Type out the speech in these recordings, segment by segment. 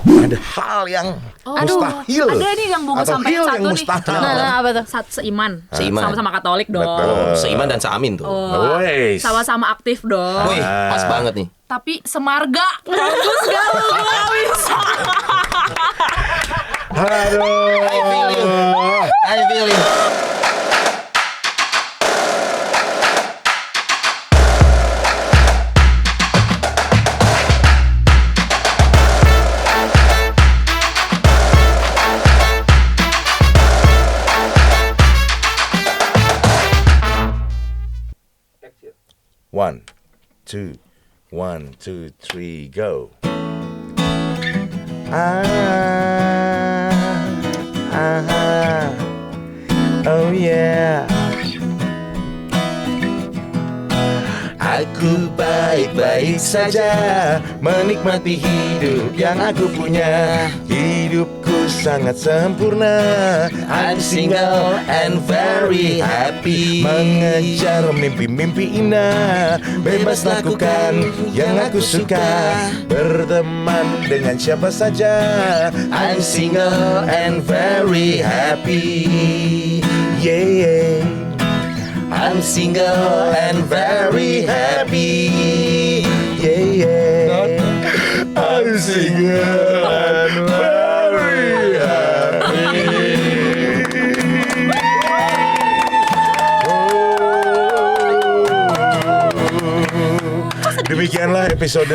ada hal yang mustahil. Ada nih yang bunga atau sampai hil satu yang nih. mustahil. Nah, apa tuh? Seiman. Seiman. Sama-sama Katolik dong. Betul. Seiman dan seamin tuh. Wes. Sama-sama aktif dong. Wih, pas banget nih. Tapi semarga. Bagus gak lu? Gak bisa. Aduh. I feel you. I feel you. One, two, 1, 2, 3, go. Oh yeah. Aku baik-baik saja, menikmati hidup yang aku punya. Hidupku sangat sempurna. I'm single and very happy. Mengejar mimpi-mimpi indah, bebas lakukan yang aku suka. Berteman dengan siapa saja. I'm single and very happy. Yeah, I'm single and very happy. Yeah, I'm single and very happy. Demikianlah episode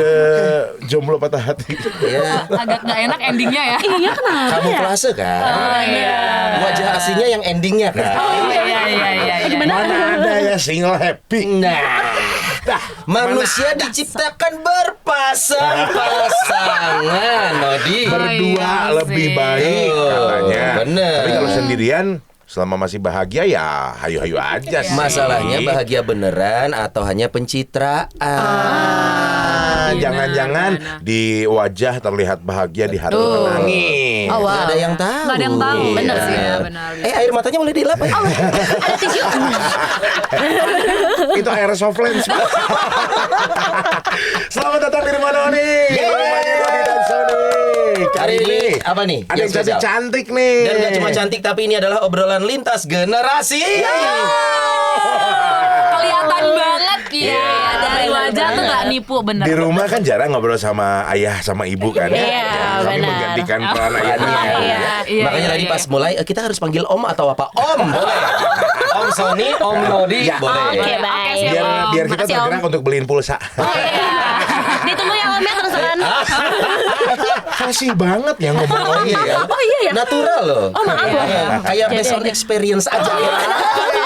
Jomblo Patah Hati. Ya, Agak gak enak endingnya ya. Iya kenapa? kamuflase kan. Oh iya. Wajah aslinya yang endingnya kan. Oh iya. Mana ada ya single happy. Nah, manusia diciptakan berpasang-pasangan, Nodi. Berdua iya lebih sih. baik katanya. Bener. Tapi kalau sendirian selama masih bahagia ya hayu-hayu aja sih. Masalahnya bahagia beneran atau hanya pencitraan? Jangan-jangan di wajah terlihat bahagia, di hati menangis. Oh, wow. Nggak ada yang tahu. Nggak ada yang tahu. Iya. Bener sih ya, benar. Air matanya mulai dilap ya? Ada tisu. Itu air soft lens. Selamat datang di rumah Noni. Rumahnya Noni dan Sony. Hari ini apa nih? Ada yang spesial? cantik nih. Dan gak cuma cantik, tapi ini adalah obrolan lintas generasi. Kelihatan banget ya. Dari wajah tuh gak nipu bener. Di rumah kan jarang ngobrol sama ayah sama ibu kan ya. Iya, Kami benar. menggantikan peran ayahnya. Iya, Makanya iya, tadi iya. pas mulai kita harus panggil Om atau apa? Om boleh. Om Sony, Om Nodi Ya. boleh. Oke, baik. siap, Biar kita Makasih, Om. tergerak untuk beliin pulsa. Oh iya. Ditunggu ya Om ya terusan. Fasih banget ya ngomong Om ya. Oh iya ya. Natural loh. Oh, maaf, Om. Kayak Jadi based on ada. experience aja.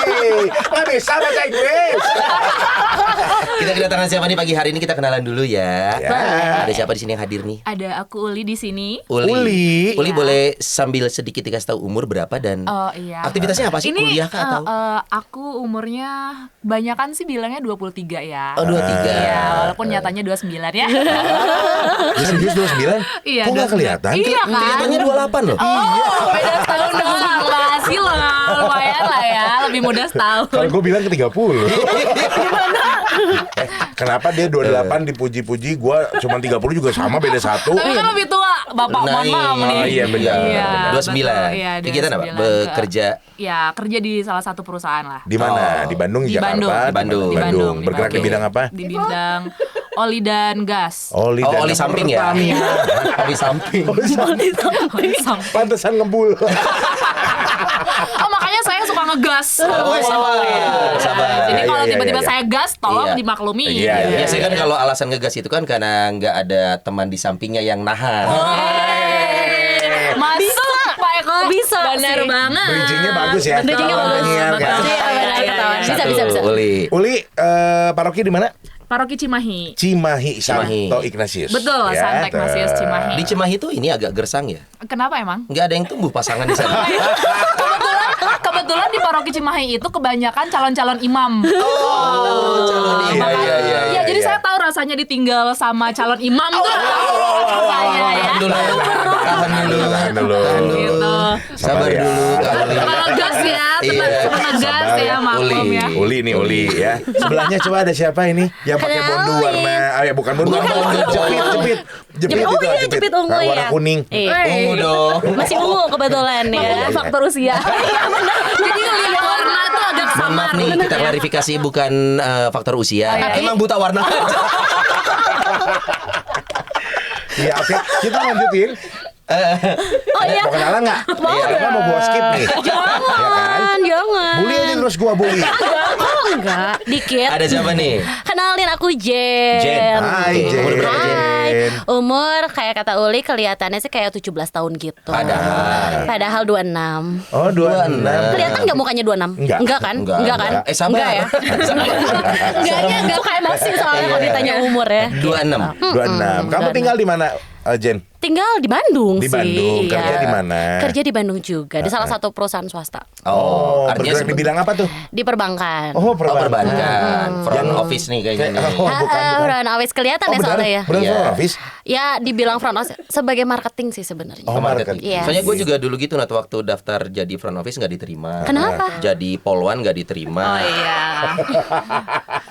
Hei, nggak bisa bahasa Inggris. Kita kedatangan siapa nih pagi hari ini, kita kenalan dulu ya. Ya. Ada siapa di sini yang hadir nih? Ada aku Uli di sini. Uli. Uli. Boleh sambil sedikit dikasih tahu umur berapa dan Oh iya. aktivitasnya apa sih? Ini Kuliah kah atau? aku umurnya banyakan sih bilangnya 23 ya. Oh, 23. Iya, walaupun nyatanya 29 ya. Serius 29? Iya, Kok nggak 29. kelihatan? Iya kan? Kelihatannya 28 loh. Oh, beda setahun doang. Masih lah, lumayan lah ya. Lebih muda setahun. Kalau gue bilang ke 30. Kenapa dia 28 dipuji-puji, gue cuma 30 juga sama, beda satu. Tapi kan lebih tua, Bapak Nah, mohon maaf nih. oh, iya, benar. Iya, 29. betul, iya, Kegiatan apa? 29. Bekerja. Ya, kerja di salah satu perusahaan lah. Di mana? Di Bandung, di Di Jakarta? Bandung. Di Bandung. Di Bandung. Bergerak di Oke. bidang apa? Di bidang oli dan gas. Oli Oh, dan oli samping ya? Pertamina. Oli samping. Oli samping. Pantesan ngebul. Oh, makanya saya suka ngegas. Oh, sabar. Sabar. Jadi kalau Iya, tiba-tiba iya, iya. saya gas, tolong Iya. dimaklumi. Iya, iya. Biasanya kan kalau alasan ngegas itu kan karena nggak ada teman di sampingnya yang nahan. Masuk Pak Eko. Bisa Bener sih. banget. Bridging-nya bagus ya. Bridging-nya bagus. Penyiar, kan? Iya, benar, ketahuan. Bisa, Satu, bisa. Uli. Uli, paroki di mana? Paroki Cimahi. Cimahi, Cimahi. Santo Ignatius. Betul, Santo Ignatius Cimahi. Di Cimahi itu ini agak gersang ya. Kenapa emang? Nggak ada yang tumbuh pasangan di sana. Kebetulan di Paroki Cimahi itu kebanyakan calon-calon imam. Oh, calon Iya, imam. iya, iya. Iya, jadi saya tahu rasanya ditinggal sama calon imam tuh. Rasanya ya. Tahan dulu. Tahan dulu. Tahan dulu. Gitu. Sabar ya. dulu. Kak Uli. Ngegas ya, tenang Iya. ngegas ya, maklum Uli. ya. Uli nih, Uli ya. Sebelahnya coba ada siapa ini? Yang pakai bondu Kenalin. warna bukan bunga. Jepit Oh itu, iya, jepit ungu warna ya. kuning. Iya. Ungu dong. Masih ungu kebetulan ya. Faktor usia. Jadi ngelihat warna tuh agak Mohon samar. maaf nih, kita klarifikasi bukan faktor usia. Emang buta warna aja. Iya, oke. Kita lanjutin. Oh iya. Mau kenalan nggak? Karena mau gua skip nih. Jangan. Bully aja terus gua bully. Oh enggak, dikit. Ada siapa nih? Kenalin aku Jen. Jen. Hai, Oke, umur berapa, Jen? Hai. Umur kayak kata Uli kelihatannya sih kayak 17 tahun gitu. Padahal 26. Oh, 26. Kelihatan nggak mukanya 26? Enggak. Kan? Enggak. Kan? Sabar. Enggak ya? Enggaknya enggak kayak emosi soalnya kalau ditanya umur ya. 26. 26. Kamu tinggal di mana, Jen? Tinggal di Bandung Di sih. Bandung. Iya. Kerja di mana? Kerja di Bandung juga, di salah satu perusahaan swasta. Oh, artinya bergerak di bidang apa tuh? Di perbankan. Oh, perbankan. Front office nih kayaknya nih. Oh, bukan. Front office kelihatan ya benar? soalnya ya. Benar Iya. front office? Ya dibilang front office sebagai marketing sih sebenarnya. Oh, marketing. Iya. Soalnya gue juga dulu gitu, waktu daftar jadi front office nggak diterima. Kenapa? Jadi polwan nggak diterima. Oh iya.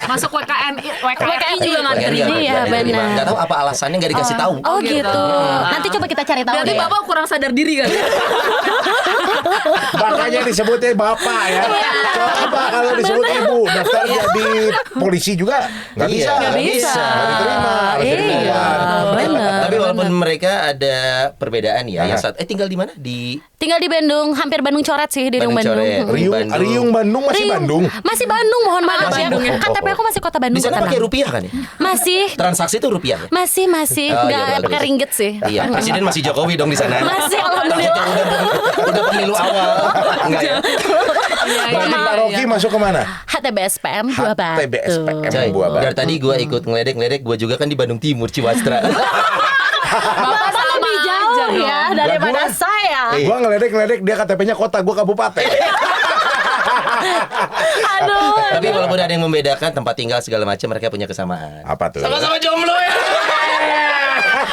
Masuk WKI juga nggak Bagian diterima. Iya, benar. Nggak tahu apa alasannya nggak dikasih tahu. Oh gitu. gitu. Nanti coba kita cari tahu Berarti deh. Bapak kurang sadar diri kan? Makanya disebutnya bapak ya. Coba kalau disebut ibu daftar jadi polisi juga nggak bisa. Iya, nggak bisa. Nggak diterima. Harus jadi Iya, polwan. benar. Tapi walaupun mereka ada perbedaan ya. Nah. Yang tinggal di mana? Di Tinggal di Bandung, hampir Bandung coret sih di Bandung Bandung. Coret. Riung Bandung masih Riung. Bandung. Masih Bandung, mohon maaf Masih ya. Bandung ya? KTP aku masih Kota Bandung. di sana Kota pakai Bandung. rupiah kan ya? Masih. Transaksi itu rupiah ya? Masih Oh, nggak iya, pakai bagus. ringgit sih. Iya, presiden masih Jokowi dong di sana. Masih alhamdulillah. Udah pemilu awal. Enggak ya? Berarti Pak Rocky masuk kemana? HTBSPM Buah Batu. HTBSPM. Coy, Buah Batu. dari tadi gue ikut ngeledek-ngeledek, gue juga kan di Bandung Timur, Ciwastra. Bapak sama Lebih aja jauh dong. ya daripada Lah, gua- saya. Gua ngeledek dia KTP-nya kota, gua kabupaten. Aduh. Tapi walaupun ada yang membedakan tempat tinggal segala macam, mereka punya kesamaan. Apa tuh? Sama-sama jomblo ya.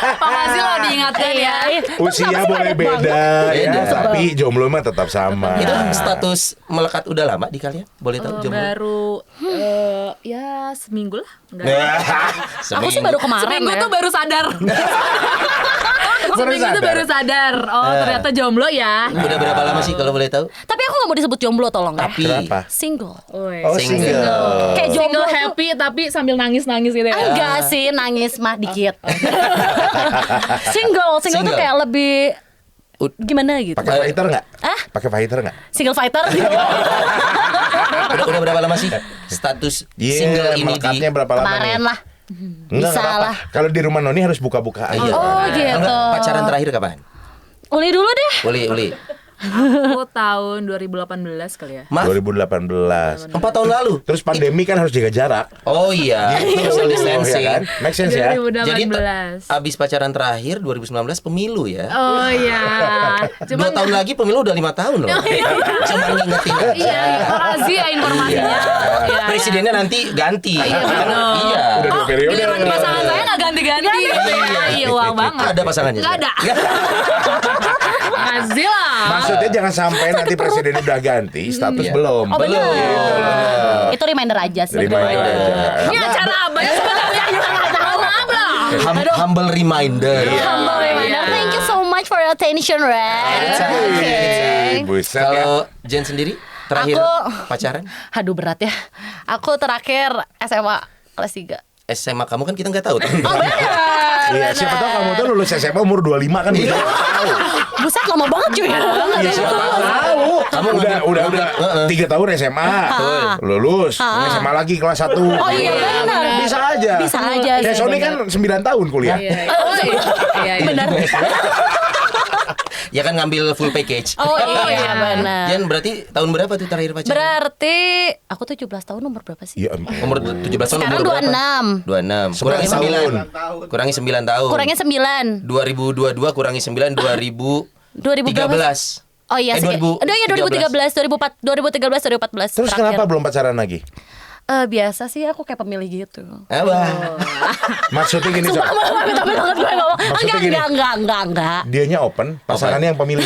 Makasih loh diingatkan ya. Usia boleh beda ya, Beda. tapi jomblo mah tetap sama. Itu status melekat udah lama di kalian? Boleh tahu jomblo? Baru ya seminggu lah. Enggak. Aku sih baru kemarin Seminggu ya. tuh baru sadar. Seminggu tuh sadar. baru sadar. Oh ternyata jomblo ya. Udah berapa lama sih kalau boleh tahu? Tapi aku gak mau disebut jomblo tolong ya. Tapi Kenapa? Single. Oh, single. Kayak jomblo Single tuh- happy tapi sambil nangis-nangis gitu ya. Enggak sih, nangis mah dikit. Single tuh Single. kayak lebih gimana gitu. Pakai fighter nggak? Ah? Pakai fighter nggak? Single fighter gitu. udah berapa lama sih status Iya, single ini di melekatnya berapa lama Kemarin nih? lah. Enggak Bisa apa-apa. lah. Kalau di rumah Noni harus buka-bukaan. Iya. Oh gitu. Enggak, pacaran terakhir kapan? Uli dulu deh. Uli. Aku tahun 2018 kali ya. Maaf, 2018. 4 tahun lalu. Terus pandemi kan harus jaga jarak. Oh iya, social distancing. Ya kan? Make sense ya? 2018. Jadi abis pacaran terakhir 2019 pemilu ya. Oh iya. 2 tahun lagi pemilu udah 5 tahun loh. Cuma ngingetin aja. Iya, rahasia informasinya. Iya. Presidennya nanti ganti. Iya, Kan? betul. Iya. Udah 2 periode. Giliran pasangan saya nggak ganti-ganti. Iya, uang banget. Ada pasangannya. Nggak ada. Makasih lah. Maksudnya jangan sampai nanti presiden udah ganti, status Iya. belum. Oh benar. Bener. Itu reminder aja sih. Reminder aja. Ini acara apa ya sebenarnya? Tahu apa? Humble reminder. Humble reminder. Thank you so much for your attention, Red. Hey, buset ya. Kalau Jen sendiri terakhir Aku- pacaran Aduh berat ya. Aku terakhir SMA kelas 3. SMA kamu kan kita nggak tahu. Oh benar. Iya, siapa tahu kamu tuh lulus SMA umur 25 kan Iya. bisa tahu. Buset lama banget cuy. Iya, siapa tahu. Kamu udah ngambil- 3 tahun SMA. Lulus, SMA lagi kelas 1. Oh iya benar. Bisa aja. Bisa aja. Kayak Sony kan 9 tahun kuliah. Oh iya. Benar. Ya kan ngambil full package. Oh iya benar. Jen berarti tahun berapa tuh terakhir pacaran? Berarti aku 17 tahun umur berapa sih? Iya, Umur 17 tahun Sekarang umur berapa? 26. 26. Kurangi 11 9. Kurangi 9 tahun. Kurangnya 9. 2022 kurangi 9 2013. Oh iya sih. 2013, 2014. Terus terakhir. kenapa belum pacaran lagi? Biasa sih aku kayak pemilih gitu. Wah. Maksudnya gini, Sob. Tapi banget gue ngomong. Maksudnya gini. Enggak. Dianya open, pasangannya yang pemilih.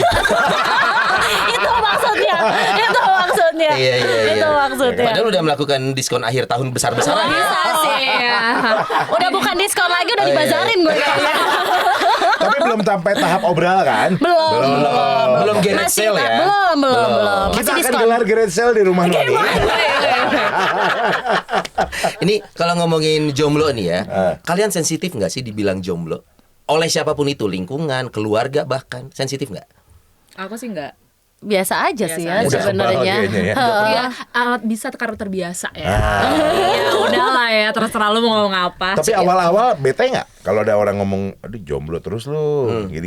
Itu maksudnya. maksudnya. Iya. Itu maksudnya. Padahal udah melakukan diskon akhir tahun besar-besaran. Bisa sih. Udah bukan diskon lagi, udah dibazarin gue kayaknya. Tapi belum sampai tahap obral kan? Belum garage Masih, sale ya. Belum. Kita Masih akan diskon. gelar garage sale di rumah Noni. Ini kalau ngomongin jomblo nih ya, kalian sensitif nggak sih dibilang jomblo? Oleh siapapun itu, lingkungan, keluarga bahkan, sensitif nggak? Aku sih enggak. Biasa aja sih ya Biasa aja. sebenarnya. Udah kebal kayaknya ya. Iya, bisa karena terbiasa ya. Ya udahlah ya, terserah lu mau ngomong apa. Tapi awal-awal bete nggak? Kalau ada orang ngomong, aduh jomblo terus lu, gini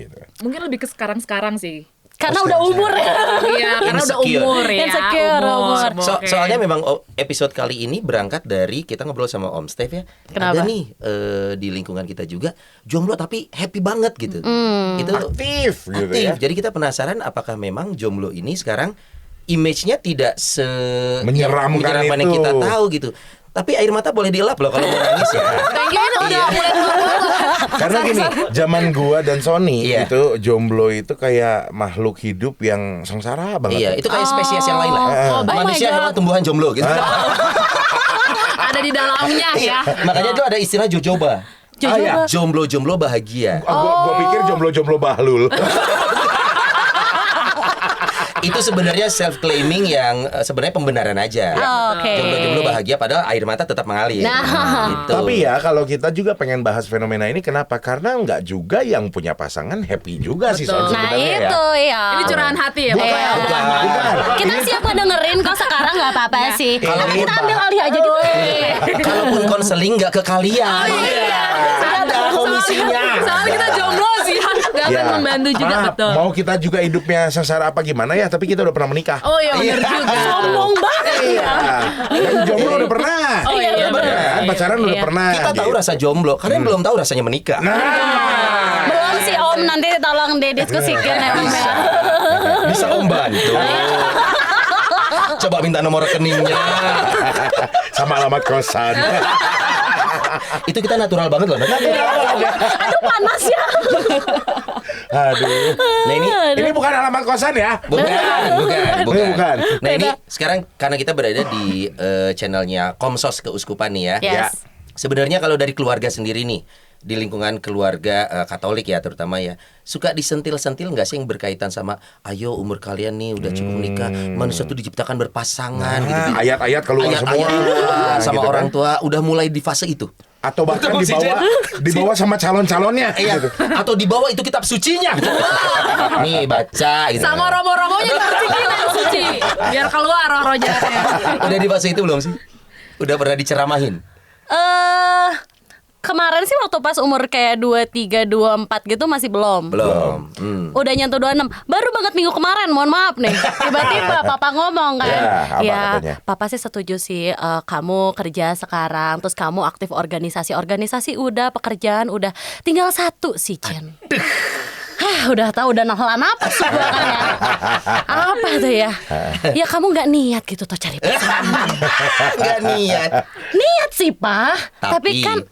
gitu. Mungkin lebih ke sekarang sih. Karena udah umur ya. Iya, karena udah Insecure. umur ya. Insecure, umur. Oke. Soalnya memang episode kali ini berangkat dari kita ngobrol sama Om Steve ya. Kenapa? Ada nih di lingkungan kita juga jomblo tapi happy banget gitu. Itu Aktif gitu aktif. ya. Jadi kita penasaran apakah memang jomblo ini sekarang image-nya tidak Menyeramkan yang itu. kita tahu gitu. Tapi air mata boleh dielap loh kalau mau nangis ya. Thank you, ini udah mulai Karena gini, zaman gua dan Sony Iya. itu jomblo itu kayak makhluk hidup yang sengsara banget. Iya, itu kayak spesies yang lain lah. Oh my Manusia, God. hewan, tumbuhan jomblo gitu. ada di dalamnya ya. Makanya itu ada istilah jojoba. Iya. Jomblo-jomblo bahagia. Gua pikir jomblo-jomblo bahlul. Itu sebenarnya self claiming yang sebenarnya pembenaran aja. Oke. Jomblo-jomblo bahagia padahal air mata tetap mengalir. Gitu. Tapi ya kalau kita juga pengen bahas fenomena ini kenapa? Karena nggak juga yang punya pasangan happy juga sih Son, Betul. Nah sebenarnya ya. itu ya. Ini curahan hati ya, Bukan, Pak? bukan. Kita siap dengerin kok sekarang nggak apa-apa sih. Kalau Kita ambil alih aja gitu. Kalaupun konseling nggak ke kalian. Ada komisinya. Soalnya kita jomblo sih, gak akan Ya, membantu juga, maaf, betul. mau kita juga hidupnya sengsara apa gimana ya, tapi kita udah pernah menikah. Oh iya, bener juga. Sombong banget. Iya. Dan jomblo udah pernah. Oh iya, Kan, bener. pacaran udah Iya. pernah. Kita tahu gitu. rasa jomblo, kalian belum tahu rasanya menikah. Belum sih Om, nanti tolong didiskusikan ya Om ya. Bisa Om bantu. Coba minta nomor rekeningnya. Sama alamat kosan. Itu kita natural banget loh. Aduh panas ya. Aduh. Nah ini Ini bukan alamat kosan ya. bukan. Nah ini Beda. sekarang karena kita berada di channelnya Komsos Keuskupan nih ya. Yes. Sebenarnya kalau dari keluarga sendiri nih, di lingkungan keluarga Katolik ya terutama ya, suka disentil-sentil nggak sih yang berkaitan sama ayo umur kalian nih udah cukup nikah, manusia tuh diciptakan berpasangan gitu. Ayat-ayat keluar semua. Ayat-ayat sama gitu orang kan. tua udah mulai di fase itu. Atau bahkan Betul, si dibawa sama calon-calonnya. Iya. Gitu. Atau dibawa itu kitab sucinya. Nih baca gitu. Sama romo-romonya dipercikin yang suci. Biar keluar roh-roh jahatnya. Udah di fase itu belum sih? Udah pernah diceramahin? Kemarin sih waktu pas umur kayak 23, 24 gitu masih belum. Belum. Udah nyentuh 26. Baru banget minggu kemarin, mohon maaf nih. Tiba-tiba papa ngomong kan. Ya, apa katanya? Papa sih setuju sih kamu kerja sekarang, terus kamu aktif organisasi udah, pekerjaan udah. Tinggal satu sih, Chen. Udah tahu udah nahan napas gua kan ya. Apa tuh ya? Ya kamu nggak niat gitu tuh cari pasangan. Nggak niat. Niat sih, Pak. Tapi kan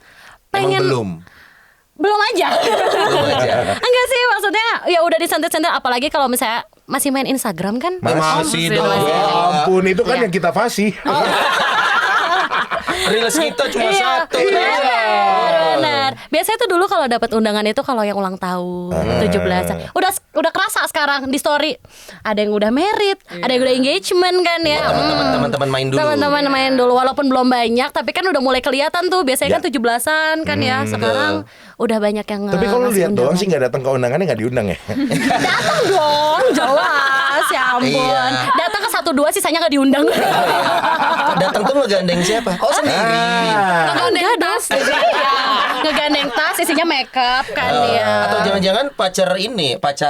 pengen belum aja. Enggak sih, maksudnya ya udah disentil-sentil, apalagi kalau misalnya masih main Instagram kan. Masih dong. Ya ampun, itu kan Iya. yang kita fasih. Reels kita cuma satu. Benar. Biasanya tuh dulu kalau dapat undangan itu kalau yang ulang tahun 17-an. Udah kerasa sekarang di story. Ada yang udah married, ada yang udah engagement kan ya. Teman-teman main dulu. Teman-teman main dulu walaupun belum banyak, tapi kan udah mulai kelihatan tuh. Biasanya kan Ya. 17-an kan ya. Sekarang udah banyak yang Tapi kalau ngasih lihat doang undangan. sih nggak datang ke undangannya nggak diundang ya. Datang dong, jelas ya ampun. Iya. Datang ke 1-2 sisanya nggak diundang. Datang tuh ngegandeng siapa? Oh sendiri. Enggak dong. Iya. Ngegandeng tas isinya makeup kan ya. Atau jangan-jangan pacar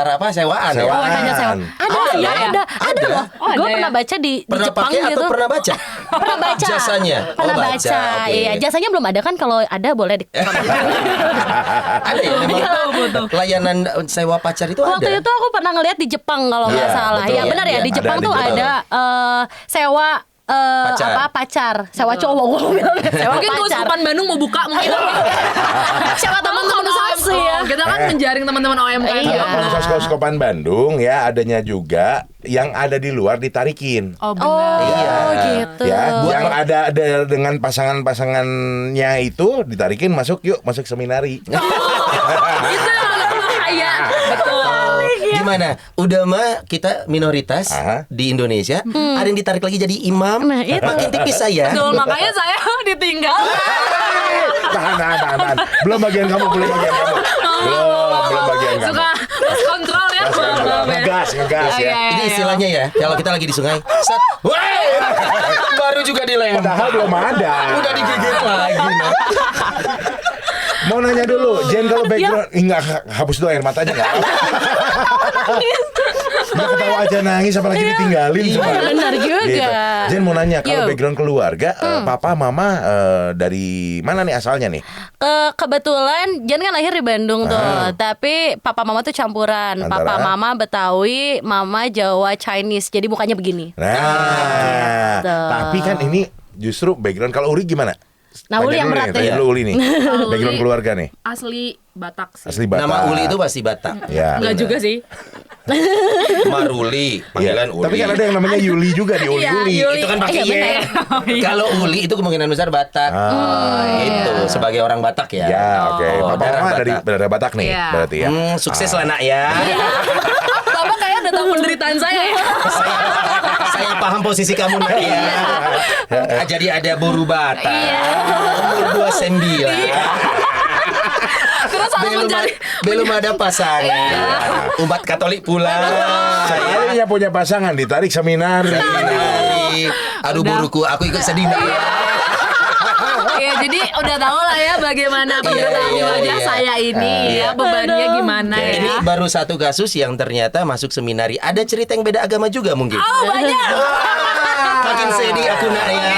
apa sewaan ya? Oh, hanya sewa. Ada loh. Oh, Gue ada pernah baca di Pernah Jepang pakai gitu. atau pernah baca? Pernah baca. Jasanya? Pernah Oh, baca. oke. Iya, jasanya belum ada kan, kalau ada boleh di Ada ya memang layanan sewa pacar itu ada. Waktu itu aku pernah ngeliat di Jepang kalau nggak Iya, salah. betul. Ya benar ya, Iya, di ada Jepang di tuh Jepang. ada sewa pacar. Sewa cowok gue bilangnya. Sewa Mungkin kalau pacar. Sopan Bandung mau buka mungkin. Siapa teman-teman organisasi ya. Kita kan menjaring teman-teman OMK. Iya. Kalau Skopan Bandung ya adanya juga yang ada di luar ditarikin. Oh benar. Oh gitu. Ya, yang ada dengan pasangannya itu ditarikin masuk seminari. Itu yang agak bahaya. Betul. Gimana? Udah mah kita minoritas di Indonesia, ada yang ditarik lagi jadi imam. Nah, itu. Makin tipis saya. Betul, makanya saya ditinggal. Tahan. Belum bagian kamu. Belum bagian kamu. Suka lost control ya. Ngegas ya. Ini istilahnya ya, kalau kita lagi di sungai, set, woi, baru juga dilempar. Padahal belum ada. Udah digigit lagi. Nah. Mau nanya dulu, Jen kalau background enggak hapus dulu air matanya enggak? Udah ketawa aja nangis apalagi ditinggalin semua. Benar juga. Gitu. Jen mau nanya kalau Yo. background keluarga papa mama dari mana nih asalnya nih? Kebetulan Jan kan lahir di Bandung tuh, tapi papa mama tuh campuran. Antara? Papa mama Betawi, mama Jawa Chinese. Jadi mukanya begini. Nah, Tuh. tapi kan ini justru background kalau Uri gimana? Nah, Uli yang berat tanya ya. dulu Uli nih. Kalau Background Uli- keluarga nih. Asli Batak sih. Asli Batak. Nama Uli itu pasti Batak. Ya. Enggak juga sih. Maruli, Iya. panggilan Uli. Tapi kan ada yang namanya Yuli juga di Uli. Iya, Uli. Yuli. Itu kan pakai Iya, Y. benar. Kalau Uli itu kemungkinan besar Batak. Itu sebagai orang Batak ya. Ya, oke. Oh, Papa darah mama dari Batak. Batak nih, Iya. berarti ya. Sukses lah nak ya. Bapak kayak udah tahu penderitaan saya ya. Saya paham posisi kamu nak ya. Jadi ada buru Batak. Umur 29. Terus harus mencari Belum ada pasangan. Umat Katolik pula. Sekalinya punya pasangan ditarik seminari. Aduh Udah. buruku, aku ikut sedih nak ya. Iya, jadi udah tahu lah ya bagaimana penderitaan di wajah iya. saya ini ya, bebannya gimana ya. Ini baru satu kasus yang ternyata masuk seminari. Ada cerita yang beda agama juga mungkin. Oh, banyak. Makin sedih aku nak ya.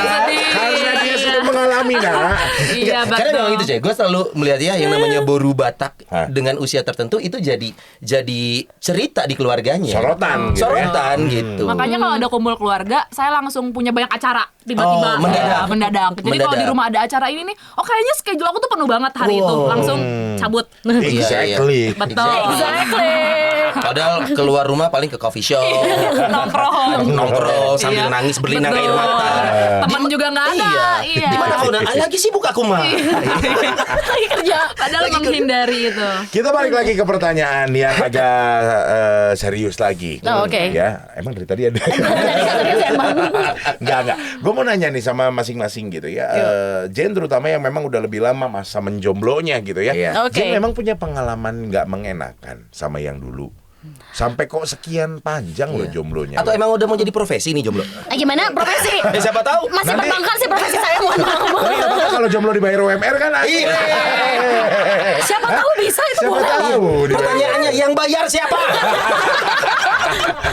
Karena dia sudah mengalami nak. Iya, Karena betul. memang itu Cek, gue selalu melihat ya yang namanya boru Batak Hah? dengan usia tertentu itu jadi cerita di keluarganya. Sorotan gitu ya. Sorotan gitu. Makanya kalau ada kumpul keluarga, saya langsung punya banyak acara tiba-tiba. Oh, mendadak. Ya, mendadak. Jadi kalau di Mendadak. rumah ada acara ini nih, oh kayaknya schedule aku tuh penuh banget hari itu. Langsung cabut. Exactly. Betul. Exactly. Padahal keluar rumah paling ke coffee shop, nongkrong sambil Iya. nangis berlinang Betul. air mata. Temen juga nggak ada. Iya. Di mana kau nak? Lagi sibuk aku mah. Lagi kerja. Padahal menghindari itu. Kita balik lagi ke pertanyaan yang agak serius lagi. Oh, oke. Ya, emang dari tadi ada. Tadi katanya emang. Enggak. Gue mau nanya nih sama masing-masing gitu ya. Jen terutama yang memang udah lebih lama masa menjomblonya gitu ya. Iya. Oke. Jen memang punya pengalaman nggak mengenakan sama yang dulu. Sampai kok sekian panjang loh jomblonya. Atau emang udah mau jadi profesi nih jomblo? Gimana profesi? Siapa tahu? Masih Nanti- perbankan sih profesi saya, mohon maaf. Tapi nggak apa-apa kalau jomblo dibayar UMR kan? Iya. Siapa tahu bisa itu Siapa boleh. tahu dibayar. Pertanyaannya yang bayar siapa?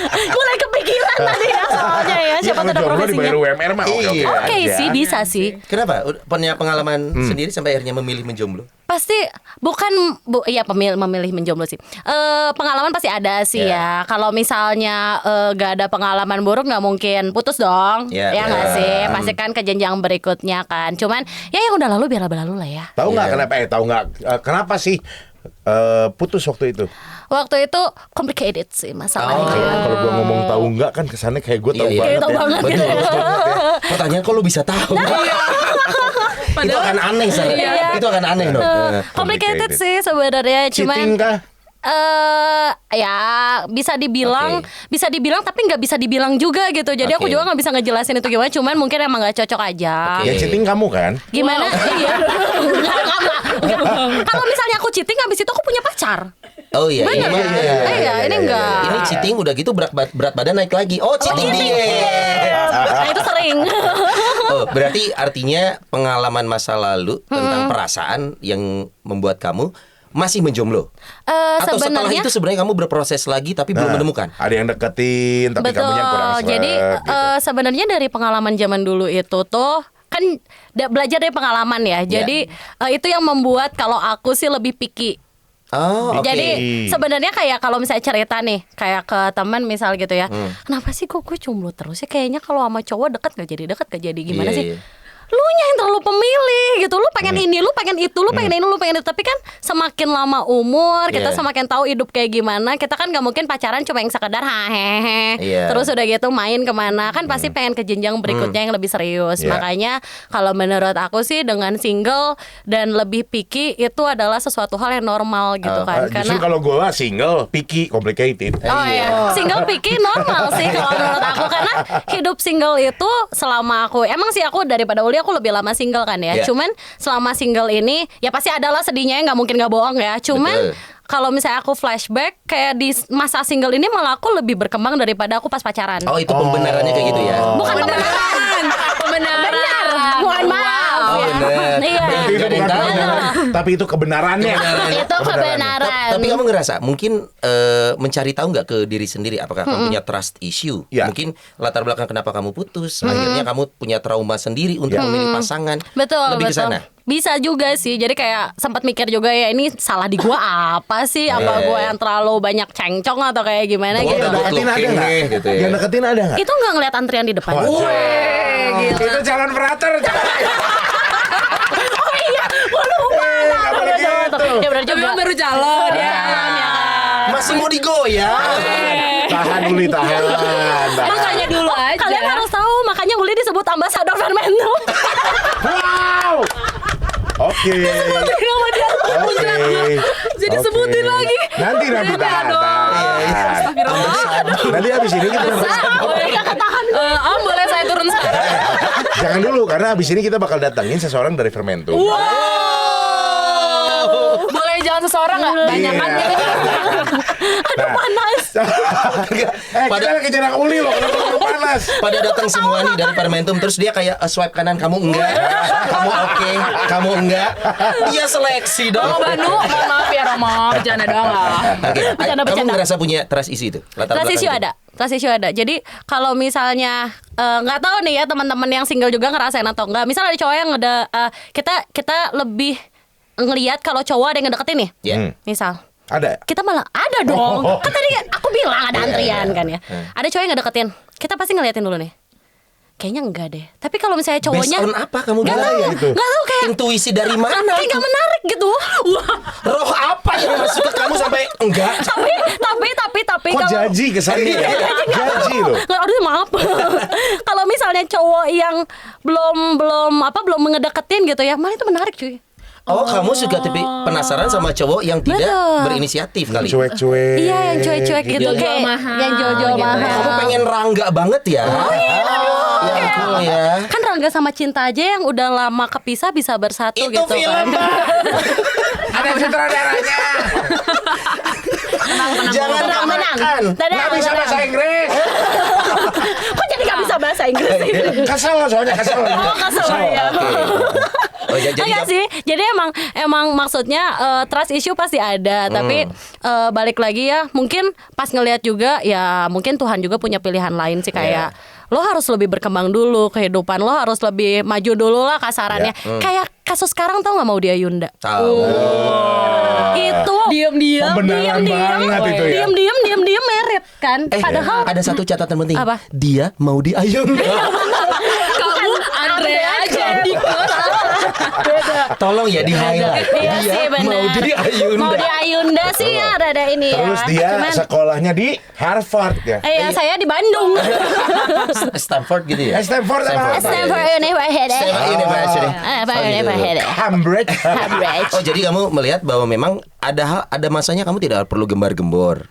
Mulai kepikiran tadi ya soalnya ya. Ya, Siapa kalau tahu ada jomblo profesinya. dibayar UMR mah oke-oke Iya. Oke aja. sih, bisa sih. Kenapa? Punya pengalaman sendiri sampai akhirnya memilih menjomblo? Pasti bukan iya memilih menjomblo sih. Pengalaman pasti ada sih ya. Kalau misalnya gak ada pengalaman buruk nggak mungkin putus dong. Ya, Ya nggak sih. Pasti kan ke jenjang berikutnya kan. Cuman ya yang udah lalu biar berlalu lah ya. Tahu nggak Iya. kenapa? Tahu nggak kenapa sih putus waktu itu? Waktu itu complicated sih masalahnya. Kalau gua ngomong tahu nggak kan kesannya kayak gua tahu Iya, iya. banget. Kayak tahu ya. banget Betul. gitu. Pertanyaan kok lu bisa tahu? Itu akan aneh Sar. Iya. Itu akan aneh dong. Complicated sih sebenarnya. Cheating Cuman kah? ya bisa dibilang tapi nggak bisa dibilang juga gitu. Jadi aku Oke. juga nggak bisa ngejelasin itu gimana. Cuman mungkin emang nggak cocok aja. Oke. Ya cheating kamu kan? Gimana? Iya. Enggak. Kalau misalnya aku cheating habis itu aku punya pacar. Oh iya, Bener ini ya? mah- Iya, ini enggak. Ini cheating udah gitu berat badan naik lagi. Oh, cheating diet. Nah, itu sering. Oh, berarti artinya pengalaman masa lalu tentang perasaan yang membuat kamu masih menjomblo. Atau setelah Sebenarnya itu sebenarnya kamu berproses lagi tapi belum menemukan. Ada yang deketin tapi betul. kamunya kurang sreg, Jadi gitu. sebenarnya dari pengalaman zaman dulu itu tuh kan belajar dari pengalaman ya. Jadi itu yang membuat kalau aku sih lebih picky. Oh, oke. Jadi sebenarnya kayak kalau misalnya cerita nih, kayak ke teman misal gitu ya, kenapa sih kok gue jomblo terus ya? Kayaknya kalau sama cowok deket gak jadi gimana Iya, sih? iya. Lu yang terlalu pemilih gitu, lu pengen ini, lu pengen itu, lu pengen ini, lu pengen itu. Tapi kan semakin lama umur kita Iya. semakin tahu hidup kayak gimana. Kita kan gak mungkin pacaran cuma yang sekedar hahehe. Iya. Terus udah gitu main kemana, kan pasti pengen ke jenjang berikutnya yang lebih serius. Iya. Makanya kalau menurut aku sih dengan single dan lebih picky itu adalah sesuatu hal yang normal gitu kan. Justru kalau gue single, picky, complicated. Oh iya, single picky normal sih kalau menurut aku, karena hidup single itu selama aku emang sih aku daripada Uli aku lebih lama single kan ya. Yeah. Cuman selama single ini ya pasti adalah sedihnya, nggak mungkin nggak bohong ya. Cuman Betul. kalau misalnya aku flashback kayak di masa single ini malah aku lebih berkembang daripada aku pas pacaran. Oh, itu pembenarannya kayak gitu ya. Bukan pembenaran. Pembenaran. Mohon maaf. Oh, ya. bener. Iya. Berarti itu Nggak ada yang bukan tahu. kebenaran, tapi itu kebenarannya. Itu kebenaran. Tapi kamu ngerasa mungkin mencari tahu nggak ke diri sendiri apakah kamu punya trust issue? Ya. Mungkin latar belakang kenapa kamu putus, akhirnya kamu punya trauma sendiri untuk memilih pasangan. Betul, Lebih ke betul. sana. Bisa juga sih. Jadi kayak sempat mikir juga ya, ini salah di gua apa sih? Apa gua yang terlalu banyak cengcong atau kayak gimana Oh, gitu. udah Deketin ada looking nggak? nih, gitu ya. Yang deketin ada nggak? Itu nggak ngeliat antrian di depan. Wah, Gila. itu jalan frater. Oh iya, gua lupa. nggak boleh gitu. Ya benar Tapi juga. kan baru jalan ya. Masih mau digoyang. Tahan Uli, tahan. Makanya dulu aja. Kalian harus tahu, makanya Uli disebut ambasador Fermento. Wow. Oke. Nama dia. Oke. Jadi Oke. sebutin lagi. Nanti tahan. Nanti habis ini kita Om boleh saya turun sekarang? jangan dulu karena habis ini kita bakal datangin seseorang dari Fermento. Boleh jalan seseorang nggak? Banyak kan Iya. gitu. Nah, Panas. kita lagi jarak Uli loh, kenapa lu panas? Pada datang semua nih dari Fermentum, terus dia kayak swipe kanan, kamu enggak, kamu oke, kamu enggak. Dia seleksi Oh dong. Banu, mohon maaf ya Romo, bercanda doang lah. Oke, Bercanda, kamu bercanda. ngerasa punya trust issue itu? Latar Trust issue belakang itu? ada. Trust issue ada. Jadi kalau misalnya nggak tahu nih ya teman-teman yang single juga ngerasain atau enggak. Misal ada cowok yang kita lebih ngelihat kalau cowok ada yang ngedeketin nih. Iya. Misal Ada. kita malah ada dong. Kan tadi aku bilang ada antrian kan ya. Ada cowok yang ngedeketin. Kita pasti ngeliatin dulu nih. Kayaknya enggak deh. Tapi kalau misalnya cowoknya Based on apa kamu nggak bilang tahu, ya itu? nggak tahu kayak Intuisi dari mana? kayak nggak menarik gitu. Wah. Roh apa yang masuk ke kamu sampai enggak? Tapi Kok kalau jaji kesannya ya? Jaji loh. nggak, aduh maaf. Kalau misalnya cowok yang belum ngedeketin gitu ya, malah itu menarik cuy. Oh, kamu suka tapi penasaran sama cowok yang tidak Betul. berinisiatif kali. Cuek-cuek. Iya, yang cuek-cuek gitu, Jual-jual kayak mahal, yang jual-jual gitu. mahal. Kamu pengen rangga banget ya? Oh iya, ya, cool ya. Kan Rangga sama Cinta aja yang udah lama kepisah bisa bersatu Itu gitu film, kan. Mbak. Ada sutradaranya. Jangan Menang. makan. Nggak bisa bahasa Inggris. Kok jadi gak bisa bahasa Inggris sih? Kesel soalnya kesel. Oh, kesel ya. Oh, ya, jadi Enggak sih. Jadi emang maksudnya trust issue pasti ada, tapi balik lagi ya, mungkin pas ngelihat juga ya mungkin Tuhan juga punya pilihan lain sih kayak lo harus lebih berkembang dulu kehidupan lo, harus lebih maju dulu lah kasarannya. Kayak kasus sekarang tau nggak mau dia Yunda? tahu. Itu Diam-diam. Pembenaran banget itu ya. diam merit kan. Padahal ada satu catatan penting. Apa? Dia mau diayun. Kamu Andre aja di Tolong ya di highlight. Iya Dia sih benar. mau diayun. Mau di Ayunda sih ya ada ini ya. Terus dia Cuman, sekolahnya di Harvard ya. saya di Bandung. Stanford gitu ya. Stanford apa? Stanford University. Stanford University. Stanford Oh, gitu. University. Cambridge. Cambridge. Oh, jadi kamu melihat bahwa memang ada masanya kamu tidak perlu gembar-gembor.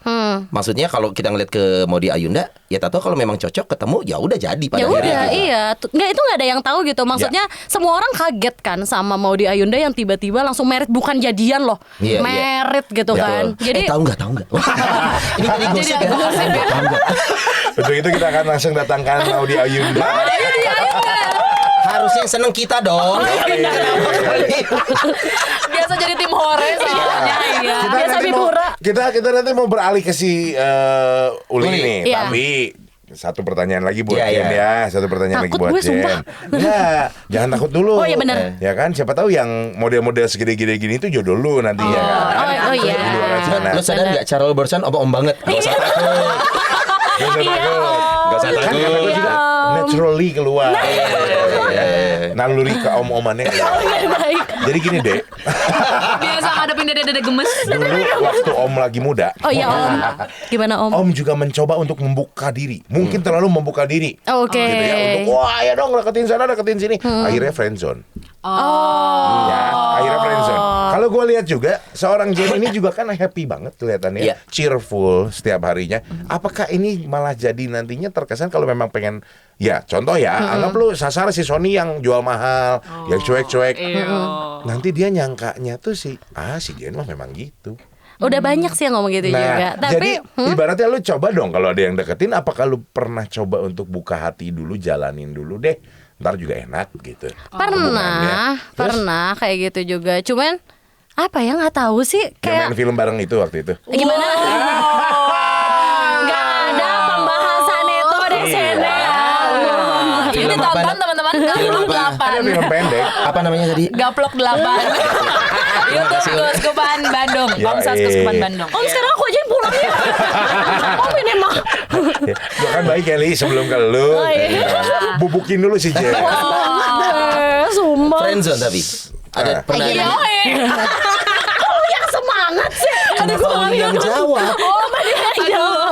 Maksudnya kalau kita ngeliat ke Maudy Ayunda, ya tahu kalau memang cocok ketemu ya udah jadi pada Ya akhirnya. udah, gitu. iya. Nggak, itu nggak ada yang tahu gitu. Maksudnya semua orang kaget kan sama Maudy Ayunda yang tiba-tiba langsung merit, bukan jadian loh. Iya, iya. Merit gitu Betul. kan. Jadi tahu nggak? Ini jadi gosip ya. Tahu nggak? Untuk itu kita akan langsung datangkan Maudy Ayunda. Harusnya yang seneng kita dong. Biasa jadi tim hore soalnya ya. biasa nanti Bibura. kita nanti mau beralih ke si Uli Uli. nih, Iya. tapi satu pertanyaan lagi buat Iya, Jen iya. ya. Satu pertanyaan lagi Takut buat gue, sumpah. Jen. Enggak, jangan takut dulu. Oh, iya benar. Ya kan, siapa tahu yang model-model segede-gede gini itu jodoh lu nanti ya kan. Oh iya. Di luar sana. Lo sadar nggak cara lo barusan om banget? Gak usah takut. Gak usah takut. Gak usah Kan kata takut. gue juga naturally keluar. Iya. Naluri ke om-omannya keluar. Baik. Jadi gini deh, Biasa ngadepin dede-dede gemes. dulu waktu om lagi muda, Oh iya Om. Gimana Om? om juga mencoba untuk membuka diri. Mungkin terlalu membuka diri. Oke. Gitu ya, untuk wah ya dong deketin sana deketin sini. Akhirnya friendzone. Oh. Ya, akhirnya friendzone. Kalau gue lihat juga seorang Jen ini juga kan happy banget kelihatannya, Iya. cheerful setiap harinya. Apakah ini malah jadi nantinya terkesan kalau memang pengen, ya contoh ya, anggap lu sasar si Sony yang jual mahal, yang cuek-cuek. Iya. Nanti dia nyangkanya tuh si Jen mah memang gitu. Udah banyak sih yang ngomong gitu juga. jadi Tapi ibaratnya lu coba dong kalau ada yang deketin, apakah lu pernah coba untuk buka hati dulu, jalanin dulu deh. Ntar juga enak gitu. pernah, Terus? pernah kayak gitu juga. Cuman apa ya nggak tahu sih Yang kayak main film bareng itu waktu itu. gimana? Nggak ada pembahasan itu di sini. Ini Film apa, tonton Nak? teman-teman Film Gaplok apa? Ada 8. film pendek. Apa namanya tadi? Gaplok 8. YouTube Keuskupan Bandung. Ya, Komsas Keuskupan Bandung. Om sekarang aku aja yang pulang ya. Om ini mah. Gue kan baik Kelly sebelum ke lu. Oh, iya. Bubukin dulu si Jen. Sumpah. Friendzone tapi ada pernah Iya. ada Kamu yang semangat sih. Kenapa Uli yang jawab? Oh,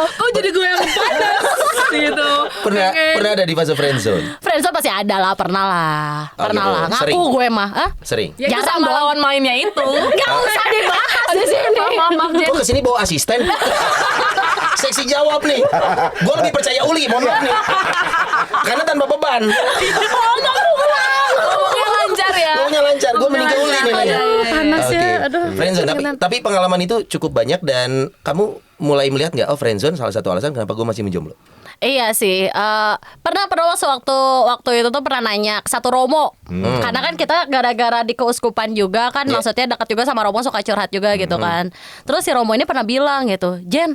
kok jadi gue yang panas gitu. Pernah ada di fase friendzone? Friendzone pasti ada lah, pernah lah. Oh, Pernah gitu. lah. Ngaku Sering? gue mah. Hah? Sering. Ya itu Jarang sama dong. lawan mainnya itu. Gak usah dibahas di sini. Maaf Jen. Kok kesini bawa asisten? Seksi jawab nih. Gue lebih percaya Uli, mohon maaf nih. Karena tanpa beban. Ngomongnya lancar ya. Ngomongnya lancar. Gue mending ke Uli nih nanya. Panas ya. Oke. Aduh. Friendzone, tapi pengalaman itu cukup banyak dan kamu mulai melihat nggak? Oh, friendzone salah satu alasan kenapa gue masih menjomblo. Iya sih, pernah waktu itu tuh pernah nanya ke satu Romo, karena kan kita gara-gara di keuskupan juga kan, Yeah. maksudnya dekat juga sama Romo, suka curhat juga gitu kan. Terus si Romo ini pernah bilang gitu, Jen,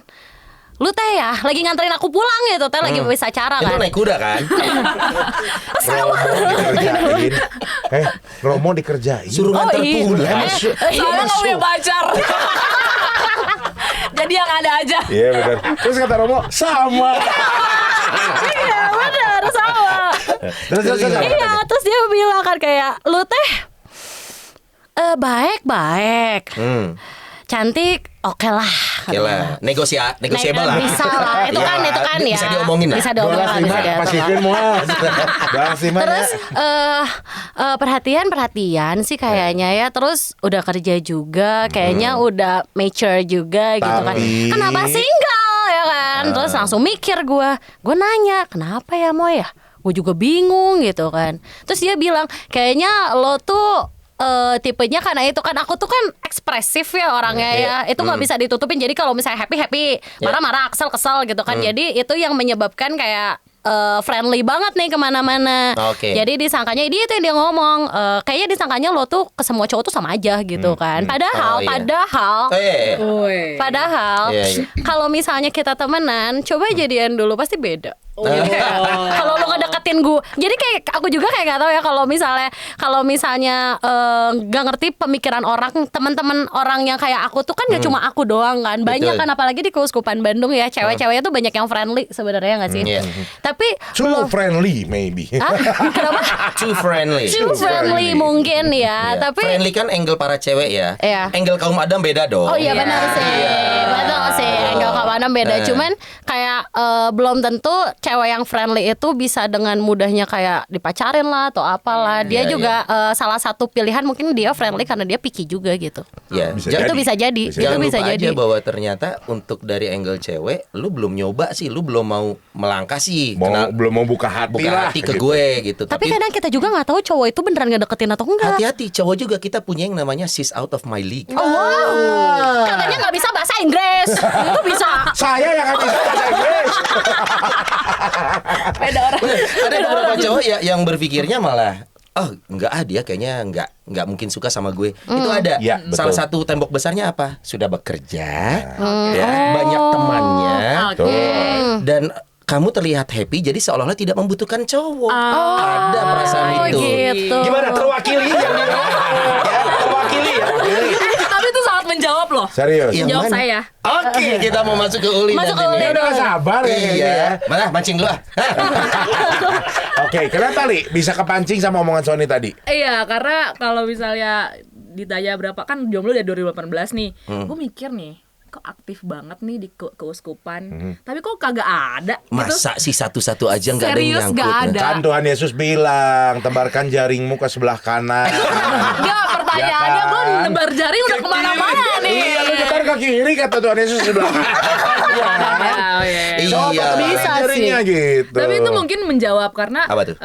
lu teh ya lagi nganterin aku pulang gitu, teh lagi bisa cara Itu kan. naik kuda kan? Romo dikerjain. Romo dikerjain. Suruh nganter iya. pulang. Soalnya gak punya pacar. Jadi yang ada aja. Iya benar. Terus kata Romo sama. Iya benar sama. Terus Iya, terus dia bilang kan kayak, lu teh baik-baik, cantik, oke lah. Oke lah, negosiable lah. Bisa lah, itu kan ya. Bisa diomongin lah. Bisa diomongin lah, bisa diatur Pas Kevin lah. muas. Bahas lima Terus ya. perhatian sih kayaknya ya. Terus udah kerja juga, kayaknya udah mature juga gitu kan. Tapi- Kenapa single ya kan? Terus langsung mikir gue nanya, kenapa ya Moy ya? Gue juga bingung gitu kan. Terus dia bilang, kayaknya lo tuh tipenya karena itu kan aku tuh kan ekspresif ya orangnya ya, itu nggak bisa ditutupin. Jadi kalau misalnya happy, marah-marah, kesel gitu kan. Jadi itu yang menyebabkan kayak friendly banget nih kemana-mana. Oke. Jadi disangkanya dia itu yang dia ngomong, kayaknya disangkanya lo tuh ke semua cowok tuh sama aja gitu kan. Padahal, Oh, iya. Woi. padahal Iya, iya. kalau misalnya kita temenan, coba jadian dulu pasti beda. Jadi kayak, kalau lo ngedeketin gue, jadi kayak aku juga kayak nggak tahu ya kalau misalnya nggak ngerti pemikiran orang, teman-teman orang yang kayak aku tuh kan nggak cuma aku doang kan, banyak Betul. kan, apalagi di Keuskupan Bandung ya, cewek-ceweknya tuh banyak yang friendly sebenarnya nggak sih? Iya. Tapi Too friendly maybe. Hah? Kenapa? Too friendly. Too friendly mungkin ya, Iya. tapi Friendly kan angle para cewek ya. Iya. Angle kaum Adam beda dong. oh iya benar sih, betul sih, enggak kawanan beda. Cuman kayak belum tentu cewek yang friendly itu bisa dengan mudahnya kayak dipacarin lah atau apalah. Dia Iya, juga salah satu pilihan mungkin dia friendly karena dia picky juga gitu. Ya, Bisa jangan, Itu bisa jadi. jangan Itu bisa lupa jadi. aja bahwa ternyata untuk dari angle cewek, lu belum nyoba sih, lu belum mau melangkah sih. Belum mau buka hati buka lah. hati ke gitu. gue gitu. Tapi kadang kita juga nggak tahu cowok itu beneran ngedeketin atau enggak. hati-hati, cowok juga kita punya yang namanya sis out of my league. Oh, wow. Katanya nggak bisa bahasa Inggris. Itu bisa. Saya yang akan bisa bahasa Inggris. Beda orang. Ada beberapa cowok ya yang berpikirnya malah enggak dia kayaknya enggak mungkin suka sama gue. Itu ada. Ya, betul. Salah satu tembok besarnya apa? Sudah bekerja, ya, banyak temannya. Oke. Dan kamu terlihat happy, jadi seolah-olah tidak membutuhkan cowok. Ada perasaan itu. gitu. Gimana terwakili yang ya, terwakili ya. Tapi itu sangat menjawab loh. Serius. Yang Jawab mana? saya. Oke, kita mau masuk ke Uli Masuk nanti ke Uli. nih. Udah gak sabar ya. Iya. Mana mancing dulu ah. Oke, kenapa Li bisa kepancing sama omongan Sony tadi? Iya, karena kalau misalnya ditanya berapa, kan jomblo dari 2018 nih. Gue mikir nih, kok aktif banget nih di keuskupan. Tapi kok kagak ada gitu. Masa sih satu-satu aja nggak ada yang Serius, nyangkut? nggak ya? ada. Kan Tuhan Yesus bilang, tebarkan jaringmu ke sebelah kanan. Enggak, pertanyaannya Ya kan? gue nebar jaring udah kemana-mana nih. Iya, lu nyebar ke kiri kata Tuhan Yesus sebelah kanan. Iya. Coba Bisa jarinya gitu. Tapi itu mungkin menjawab karena Apa tuh?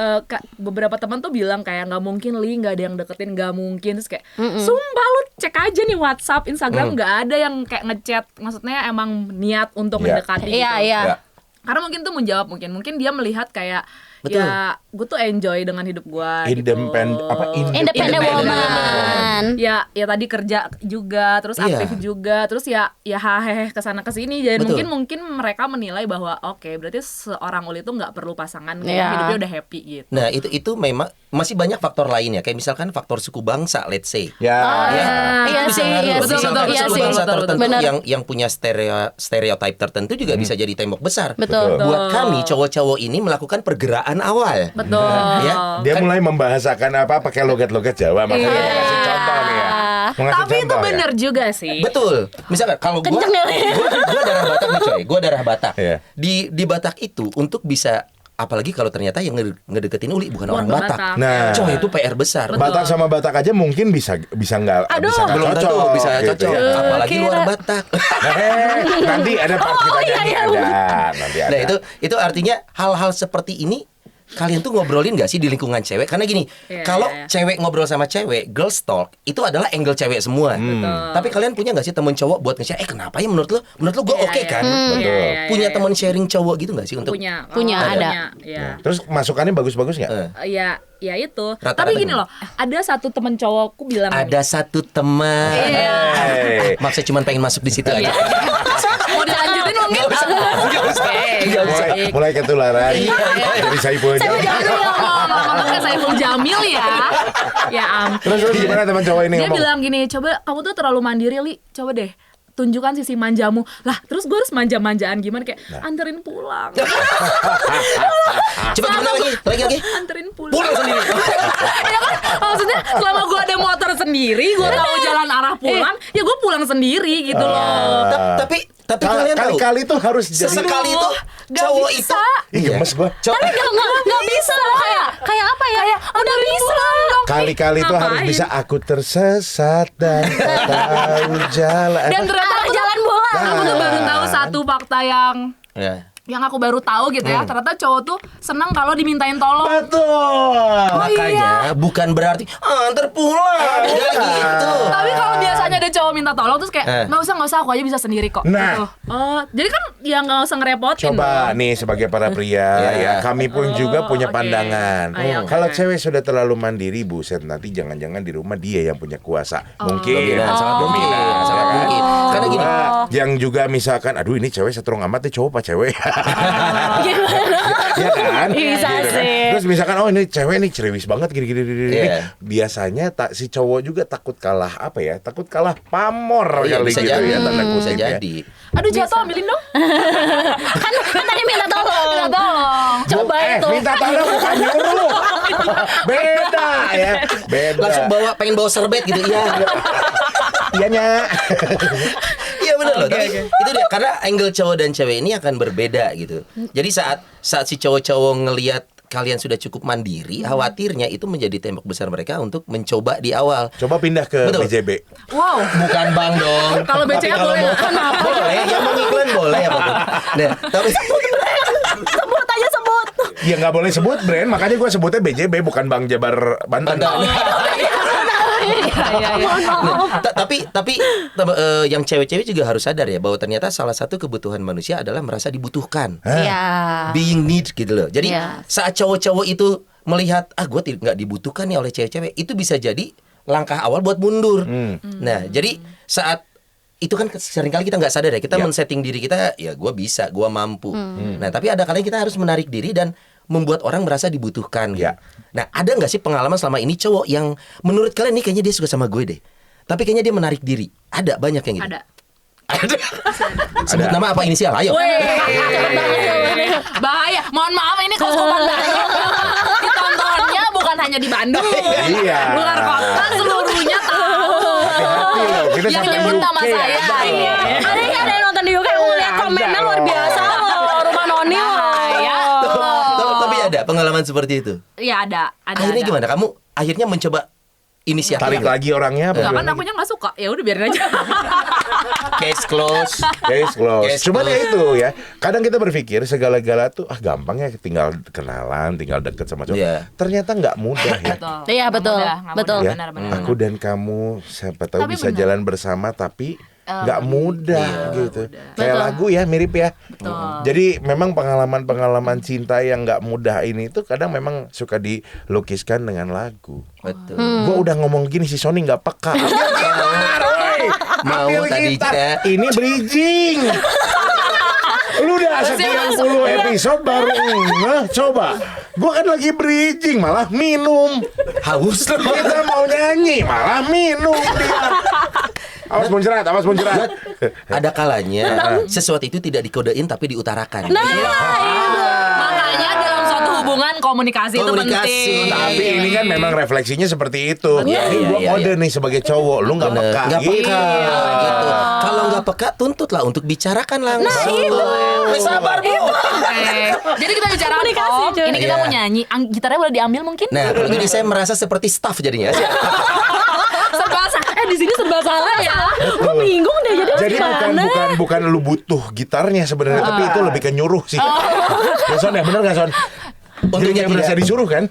beberapa teman tuh bilang kayak nggak mungkin Li, nggak ada yang deketin, nggak mungkin. Terus kayak sumpah lu cek aja nih WhatsApp, Instagram nggak ada yang kayak ngechat. Maksudnya emang niat untuk Iya. mendekati Iya, gitu. iya. Ya. Karena mungkin tuh menjawab mungkin dia melihat kayak Betul. ya gue tuh enjoy dengan hidup gue Independent gitu. apa Independent woman. Ya tadi kerja juga, terus Iya. aktif juga, terus ya hahehe kesana kesini. Dan Betul. mungkin mereka menilai bahwa oke, berarti seorang Uli itu nggak perlu pasangan, Iya. hidupnya udah happy gitu. Nah itu memang masih banyak faktor lain ya, kayak misalkan faktor suku bangsa, let's say. Ya. Ya, Iya itu bisa sih, ngaruh. iya Betul, sih. betul, Iya suku sih. bangsa betul, tertentu benar. yang punya stereotype tertentu juga bisa jadi tembok besar. Betul. Buat kami cowok-cowok ini melakukan pergerakan awal. Betul. Ya. Dia Kan- mulai membahasakan apa pakai logat-logat Jawa, makanya Iya. mau ngasih contoh nih ya. Mau ngasih Tapi itu contoh ya. bener juga sih. Betul. Misalkan kalau gua Kenceng ya? gua darah Batak nih coy, gua darah Batak. Iya. Di Batak itu untuk bisa, apalagi kalau ternyata yang ngedeketin Uli bukan orang Bukan Batak. Batak. Nah. Coy itu PR besar. Betul. Batak sama Batak aja mungkin bisa nggak bisa nggak Belum tentu cocok, bisa gitu cocok, ya. apalagi luar Batak. Nanti ada part kita iya, nyanyi iya. ada, nanti ada. Nah itu artinya hal-hal seperti ini kalian tuh ngobrolin gak sih di lingkungan cewek? Karena gini, Iya, kalau iya. cewek ngobrol sama cewek, girls talk itu adalah angle cewek semua. Tapi kalian punya gak sih temen cowok buat nge-share? Kenapa ya menurut lo gue Iya, oke iya. kan? Betul. Punya temen sharing cowok gitu gak sih untuk? Punya. Punya, Oh, ada. Ya. Terus masukannya bagus-bagus nggak? Ya itu. Rata-rata Tapi gini gimana? loh, ada satu temen cowokku bilang Ada satu teman. Iya. Maaf saya cuma pengen masuk di situ aja. mau dilanjutin mungkin. Mulai ketularan. Jadi Saiful Saya Jamil. jangan dulu ngomong ke Saiful Jamil ya. Ya ampun. Terus gimana teman cowok ini Dia ngomong? bilang gini, coba kamu tuh terlalu mandiri Li, coba deh tunjukkan sisi manjamu. Lah terus gue harus manja-manjaan gimana, kayak anterin pulang. Coba gimana lagi? Anterin pulang. Pulang sendiri. Ya kan, maksudnya selama gue ada motor sendiri, gue tahu jalan arah pulang, ya gue pulang sendiri gitu loh. Tapi kalian tahu Kali-kali tuh harus jadi. sesekali itu Gak cowok bisa. itu Ih, gemes gua. Tapi nggak bisa kayak apa ya? Udah bisa. Kali-kali tuh harus Ngapain? bisa aku tersesat dan tak tahu jalan. Dan ternyata aku Jalan bola. aku tuh baru tahu satu fakta yang aku baru tahu gitu ya. Ternyata cowok tuh senang kalau dimintain tolong. Betul. makanya bukan berarti antar pulang ya gitu. Tapi kalau biasanya ada cowok minta tolong terus kayak nggak usah aku aja bisa sendiri kok. Nah. Gitu. Oh, jadi kan ya nggak usah ngerepotin. Coba dong. nih sebagai para pria Iya. ya, kami pun juga punya oke. pandangan. Oke. Kalau cewek sudah terlalu mandiri, buset nanti jangan-jangan di rumah dia yang punya kuasa. Mungkin Dominan, sangat mungkin, Dominan, sangat ya kan? mungkin. Karena gini, Yang juga misalkan, aduh ini cewek strong amat nih, cowok apa cewek? Ya kan? Bisa Gitu kan? sih. Terus misalkan oh ini cewek nih cerewis banget gini. Iya. Biasanya si cowok juga takut kalah apa ya? Takut kalah pamor iya, kali bisa gitu jadi, ya tanda bisa kutip ya. jadi. Aduh jatuh ambilin dong. kan tadi minta tolong. Minta tolong. Coba itu. Minta tolong bukan nyuruh. Beda ya. Beda. Langsung pengen bawa serbet gitu, iya. Iyanya. Iya benar loh. Tapi itu dia, karena angle cowok dan cewek ini akan berbeda gitu. Jadi saat si cowok-cowok ngelihat kalian sudah cukup mandiri, khawatirnya itu menjadi tembok besar mereka untuk mencoba di awal. Coba pindah ke Betul. BJB. Wow. Bukan bang dong. Kalau BCA boleh nggak? Kenapa? Boleh, yang mau iklan boleh apapun. Nah, tapi Sebut aja sebut. Ya nggak boleh sebut brand, makanya gue sebutnya BJB bukan Bang Jabar Banten. tapi yang cewek-cewek juga harus sadar ya bahwa ternyata salah satu kebutuhan manusia adalah merasa dibutuhkan. Iya. Being need gitu loh. Jadi Iya. saat cowok-cowok itu melihat gue nggak dibutuhkan nih oleh cewek-cewek, itu bisa jadi langkah awal buat mundur. Nah, jadi saat itu kan seringkali kita nggak sadar ya, kita Ya. men-setting diri kita, ya gue bisa, gue mampu. Nah tapi ada kalanya kita harus menarik diri dan membuat orang merasa dibutuhkan. Ya. Nah ada nggak sih pengalaman selama ini cowok yang menurut kalian nih kayaknya dia suka sama gue deh, tapi kayaknya dia menarik diri? Ada banyak yang gitu. Ada. Sebut nama apa, inisial? Ayo. Bahaya. Mohon maaf ini Koskopan Bandung. Ditontonnya bukan hanya di Bandung. Iya. Luar kota seluruhnya tahu. Hati-hati loh, kita Yang sampai nyebut UK nama saya. ada. Iya. Ada yang nonton di UK, aku lihat Ada komennya loh. luar biasa loh, rumah Noni loh. Bahaya. Tapi ada pengalaman seperti itu. Iya ada. Akhirnya ada. gimana? Kamu akhirnya mencoba inisiatif. Tarik lagi orangnya apa Enggak kan gimana? akunya nggak suka. Ya udah biarin aja. Case close. Case close. Case Cuman close. ya itu ya. Kadang kita berpikir segala-gala tuh gampang ya, tinggal kenalan, tinggal deket sama cowok. Iya. Ternyata nggak mudah ya. Betul. Iya, Nggak betul. mudah, nggak Betul. mudah. Ya, Benar-benar. aku dan kamu siapa tahu Tapi bisa benar. jalan bersama tapi nggak mudah gitu. Kayak Betul. lagu ya, mirip ya. Betul. Jadi memang pengalaman-pengalaman cinta yang nggak mudah ini tuh kadang memang suka dilukiskan dengan lagu. Betul. Gua udah ngomong gini si Sony nggak peka. Ambil gitar, woi. Mau Ambil tadi gitar. kita- Ini bridging. Lu udah sekian puluh episode baru coba. Gua kan lagi bridging malah minum. Haus loh. Kita mau nyanyi malah minum dia. Awas muncrat, awas muncrat. Ada kalanya sesuatu itu tidak dikodein tapi diutarakan. Makanya dalam suatu hubungan komunikasi itu Komunikasi. penting. Tapi ini kan memang refleksinya seperti itu. Iya, Ini iya, gua iya, kode nih sebagai cowok, lu nggak peka. Nggak peka Gitu. gitu. Kalau nggak peka, tuntutlah untuk bicarakan langsung. Sabar bu. Jadi kita bicara Komunikasi, Om, cuy. ini kita Iya. mau nyanyi. Gitarnya boleh diambil mungkin? Nah, kalau gini saya merasa seperti staff jadinya. serba salah. Di sini serba salah ya. Gue bingung deh Jadi bukan lu butuh gitarnya sebenarnya, tapi itu lebih ke nyuruh sih. Ya Son ya, bener nggak Son? Untungnya Jadi merasa tidak. disuruh kan?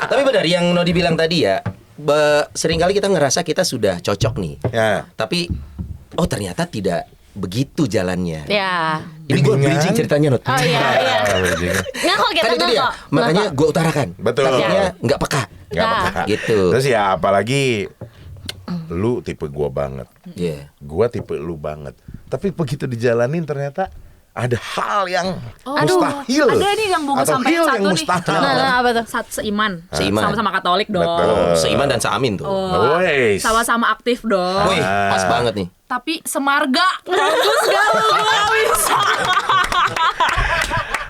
Tapi benar yang Nodi bilang tadi ya, seringkali kita ngerasa kita sudah cocok nih. Ya. Tapi oh ternyata tidak begitu jalannya. Ya. Ini gue Bimbingan. bridging ceritanya Not. Oh iya, iya. Nggak Kan itu dia. Makanya gue utarakan. Betul. Takutnya nggak peka. Nggak Nah. peka. Gitu. Terus ya apalagi lu tipe gua banget, Iya. gua tipe lu banget. Tapi begitu dijalanin ternyata ada hal yang Aduh, mustahil. ada nih yang mau Atau sampaikan hil satu yang nih. mustahil. Nah, apa tuh? Seiman. Seiman. Sama-sama Katolik dong. Betul. Seiman dan seamin tuh. Wes. Sama-sama aktif dong. Wih, pas banget nih. Tapi semarga bagus gak lu? Gak bisa.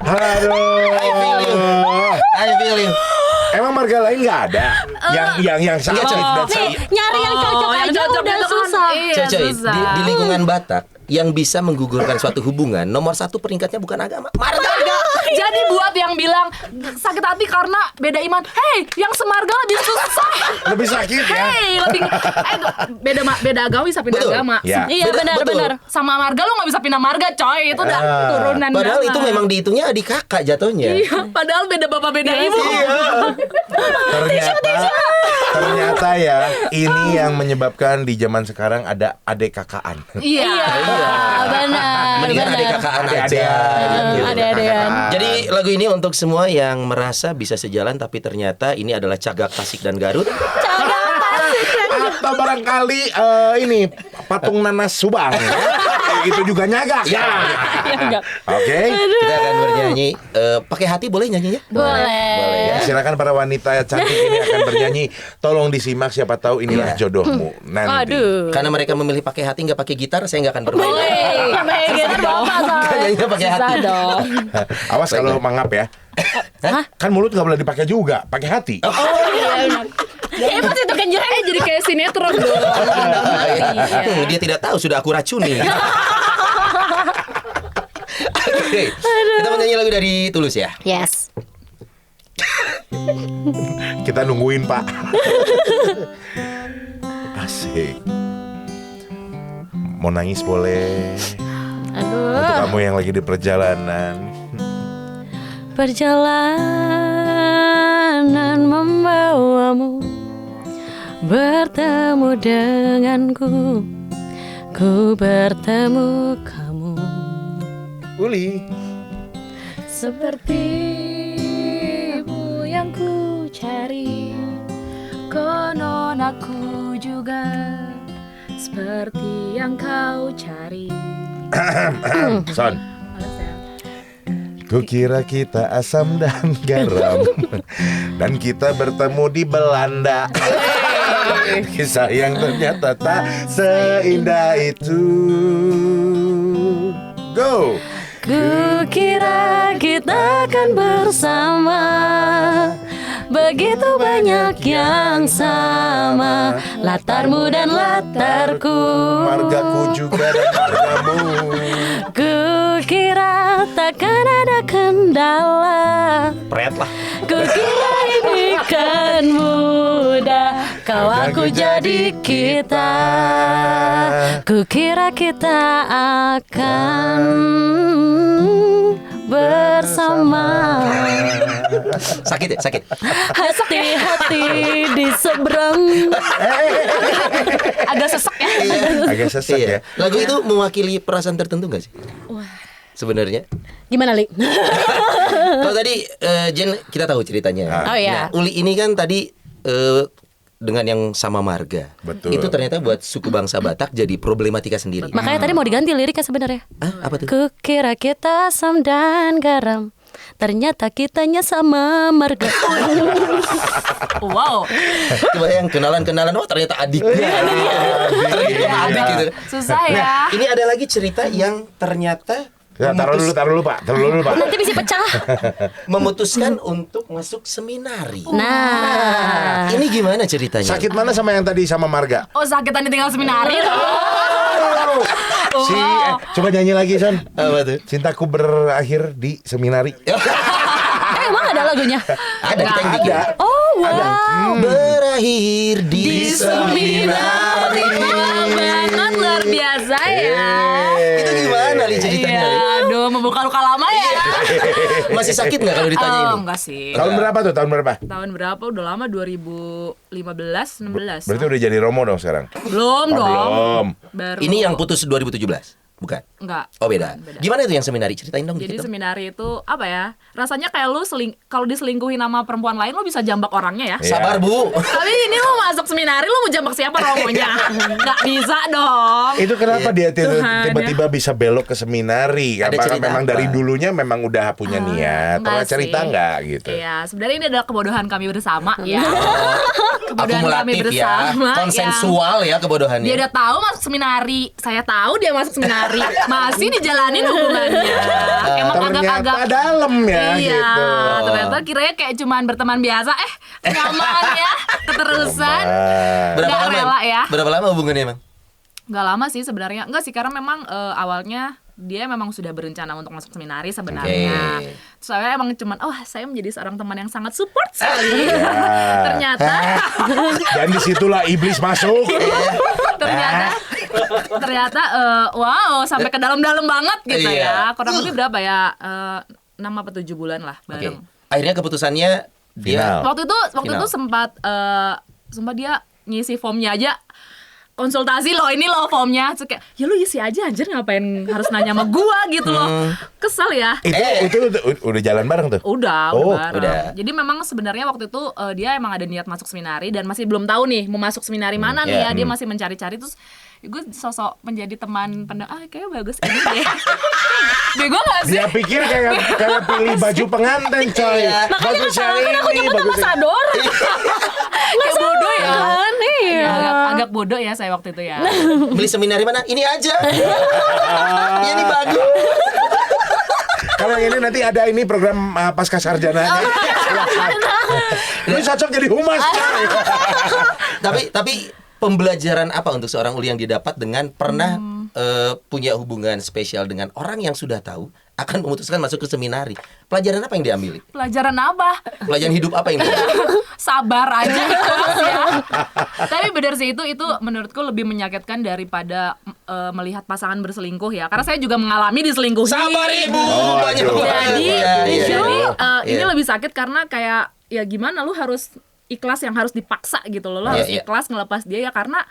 Aduh. I feel you. Emang marga lain nggak ada yang Enggak, sakit coy. dan Nih, nyari yang cocok yang aja cocok udah itu kan, susah. iya, Coy, susah. di lingkungan Batak yang bisa menggugurkan suatu hubungan, nomor satu peringkatnya bukan agama, marga. Jadi buat yang bilang sakit hati karena beda iman, hey, yang semarga lebih susah. lebih sakit ya. Hey, lebih beda agama bisa pindah Betul. agama. Ya. Iya, Betul. benar-benar. Sama marga lu nggak bisa pindah marga, coy. Itu udah turunan. Padahal banget. itu memang dihitungnya adik kakak jatuhnya. Iya, padahal beda bapak beda ibu. Ternyata ya ini yang menyebabkan di zaman sekarang ada adek kakaan. Iya. Benar. Mendingan adik Benar. kakaan aja. Adek-adean. gitu. Adek-adean. Jadi lagu ini untuk semua yang merasa bisa sejalan tapi ternyata ini adalah Cagak Tasik dan Garut. Atau barangkali ini patung nanas Subang. Itu juga nyagak. Ya. Oke. Kita akan bernyanyi pakai hati boleh nyanyinya? Boleh. Ya, silakan para wanita cantik ini akan bernyanyi. Tolong disimak siapa tahu inilah jodohmu nanti. Aduh. Karena mereka memilih pakai hati nggak pakai gitar, saya nggak akan bermain. Boleh. Gitu bapak Nyanyinya pakai hati. Susah dong. Awas kalau mangap ya. Kan mulut nggak boleh dipakai juga, pakai hati. Hebat itu kan Jadi kayak sinetron dong. Dia tidak tahu sudah aku racuni. Oke, kita menyanyi lagu dari Tulus ya. Yes. Kita nungguin Pak. Asik. Mau nangis boleh. Untuk Aduh. kamu yang lagi di perjalanan. Perjalanan membawamu bertemu denganku, ku bertemu kamu. Uli. Sepertimu yang ku cari, konon aku juga seperti yang kau cari. Son. Halo, sayang. Kukira kita asam dan garam dan kita bertemu di Belanda. Kisah yang ternyata tak seindah itu. Go. Kukira kita akan bersama, begitu banyak yang sama, latarmu dan latarku, Margaku juga dan margamu. Kukira takkan ada kendala, Pret lah. kukira ini kan mudah, kau aku jadi kita. Kukira kita akan bersama. Sakit ya, sakit. Hati-hati di seberang. Agak sesek ya. Agak sesek ya. Lagu itu mewakili perasaan tertentu nggak sih? Sebenarnya. Gimana, Li? Kalau tadi Jen kita tahu ceritanya. Oh, iya. Nah, Uli ini kan tadi dengan yang sama marga. Betul. Itu ternyata buat suku bangsa Batak jadi problematika sendiri. Makanya tadi mau diganti liriknya sebenarnya. Hah, apa tuh? Kukira kita asam dan garam, ternyata kitanya sama marga. Wow. Coba yang kenalan-kenalan, oh ternyata adiknya. Ternyata adik gitu. Susah ya. Nah, ini ada lagi cerita yang ternyata Ya, taruh dulu Pak. Nanti bisa pecah. memutuskan untuk masuk seminari. Nah, Ini gimana ceritanya? Sakit mana sama yang tadi sama marga? Oh, sakitan ditinggal seminari. Coba nyanyi lagi, Son. Apa tuh? Cintaku berakhir di seminari. emang ada lagunya? Ada kita yang bikin. Oh wow. Berakhir di seminari. Banget, luar biasa ya. Itu gimana Li ceritanya? Li? Iya, aduh, membuka luka lama ya. Masih sakit nggak kalau ditanya ini? Enggak sih. Tahun berapa tuh? Tahun berapa? Tahun berapa? Udah lama, 2015, 16. Berarti udah jadi Romo dong sekarang. Belum dong. Belum. Baru. Ini yang putus 2017? Bukan? Enggak. Oh beda. Beda. Gimana itu yang seminari? Ceritain dong Jadi dikit dong. seminari itu apa ya? Rasanya kayak lu kalau diselingkuhin sama perempuan lain lu bisa jambak orangnya ya. Iya. Sabar Bu. Tapi ini lu masuk seminari lu mau jambak siapa romonya? Nggak bisa dong. Itu kenapa dia Tuhan, tiba-tiba bisa belok ke seminari? Ada Apakah cerita memang apa? dari dulunya memang udah punya niat? Enggak Pernah cerita sih. nggak gitu? Iya, sebenarnya ini adalah kebodohan kami bersama ya. Kebodohan kami Akumulatif ya. bersama. Konsensual ya kebodohannya. Dia udah tahu masuk seminari, saya tahu dia masuk seminari, masih dijalanin hubungannya. Emang Ternyata agak-agak dalam ya iya, gitu. ternyata kiranya kayak cuman berteman biasa, nyaman ya, keterusan. Berapa Nggak lama? rela ya. Berapa lama hubungannya emang? Nggak lama sih sebenarnya, enggak sih karena memang awalnya dia memang sudah berencana untuk masuk seminari sebenarnya. Oke. Soalnya emang cuman, saya menjadi seorang teman yang sangat support sekali. Ternyata Dan disitulah iblis masuk. ternyata wow sampai ke dalam-dalam banget gitu Iya. ya. Kurang lebih berapa ya? 6 apa 7 bulan lah Oke. bareng. Akhirnya keputusannya dia Final. Waktu itu Final. sempat dia ngisi formnya aja. Konsultasi loh, ini loh formnya. Terus kayak, ya lu isi aja anjir, ngapain harus nanya sama gua gitu loh. Kesel ya. Itu udah jalan bareng tuh. Udah Oh, bareng. udah. Jadi memang sebenarnya waktu itu dia emang ada niat masuk seminari dan masih belum tahu nih mau masuk seminari mana nih ya. Dia masih mencari-cari, terus gue sosok menjadi teman kayaknya bagus ini deh. Bego gak sih? Dia pikir kayak pilih baju pengantin coy. Iya. Bagus yang Kan aku ini, nyebut bagus yang- ambasador. Kayak bodoh ya. Kan iya. Agak bodoh ya saya waktu itu ya. beli seminari mana? Ini aja. Ya, ini bagus. Kalau yang ini nanti ada ini program pasca sarjananya. Lu cocok jadi humas coy. Tapi pembelajaran apa untuk seorang Uli yang didapat dengan pernah punya hubungan spesial dengan orang yang sudah tahu akan memutuskan masuk ke seminari? Pelajaran apa yang diambil? Pelajaran apa? Pelajaran hidup apa yang diambil? Sabar aja ikhlas ya. Tapi benar sih itu menurutku lebih menyakitkan daripada melihat pasangan berselingkuh ya. Karena saya juga mengalami diselingkuhi. Sabar Ibu. Oh, Banyak aduh. banget. Jadi, Iya, iya. jadi ini Iya. lebih sakit karena kayak ya gimana lu harus ikhlas yang harus dipaksa gitu loh. Lu harus Iya, iya. ikhlas ngelepas dia ya karena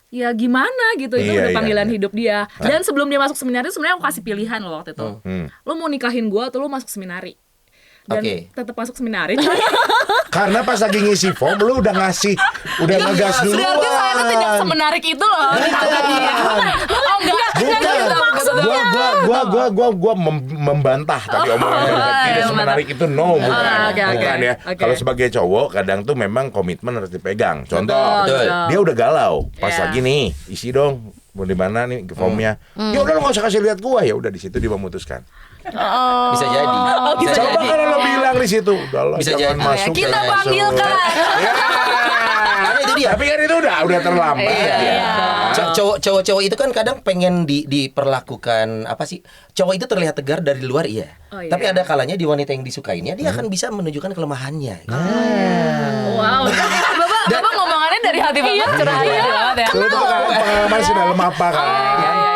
ya gimana gitu itu Iya, udah panggilan iya. hidup dia. Dan sebelum dia masuk seminari sebenarnya aku kasih pilihan loh waktu itu. Lu mau nikahin gua atau lu masuk seminari? Dan Oke. tetap masuk seminari. Karena pas lagi ngisi form lu udah ngasih, udah ngegas dulu. Berarti ternyata tidak semenarik itu loh. Oh enggak. Gua membantah tadi omongannya. Tidak semenarik itu, no, bukan. Oke. Bukan ya. Oke. Kalau sebagai cowok kadang tuh memang komitmen harus dipegang. Contoh, Betul. dia udah galau, pas Iya. lagi nih, isi dong. Mau di mana nih formnya? Ya udah lo nggak usah kasih lihat gua, ya udah di situ dia memutuskan. Bisa jadi. Bisa Coba jadi. kalau lo bilang di situ, udah lah, Bisa jangan jadi. masuk. Kita jangan panggil masuk. kan. Ya. Karena itu dia. Tapi kan itu udah terlambat. Iya. Ya. Cowok-cowok itu kan kadang pengen diperlakukan apa sih? Cowok itu terlihat tegar dari luar, iya. Oh, iya. Tapi ada kalanya di wanita yang disukainya dia akan bisa menunjukkan kelemahannya. Wow. Bapak ngomongannya dari hati banget, curhat banget ya. Lo tau kan pengalaman sih dalam apa kan?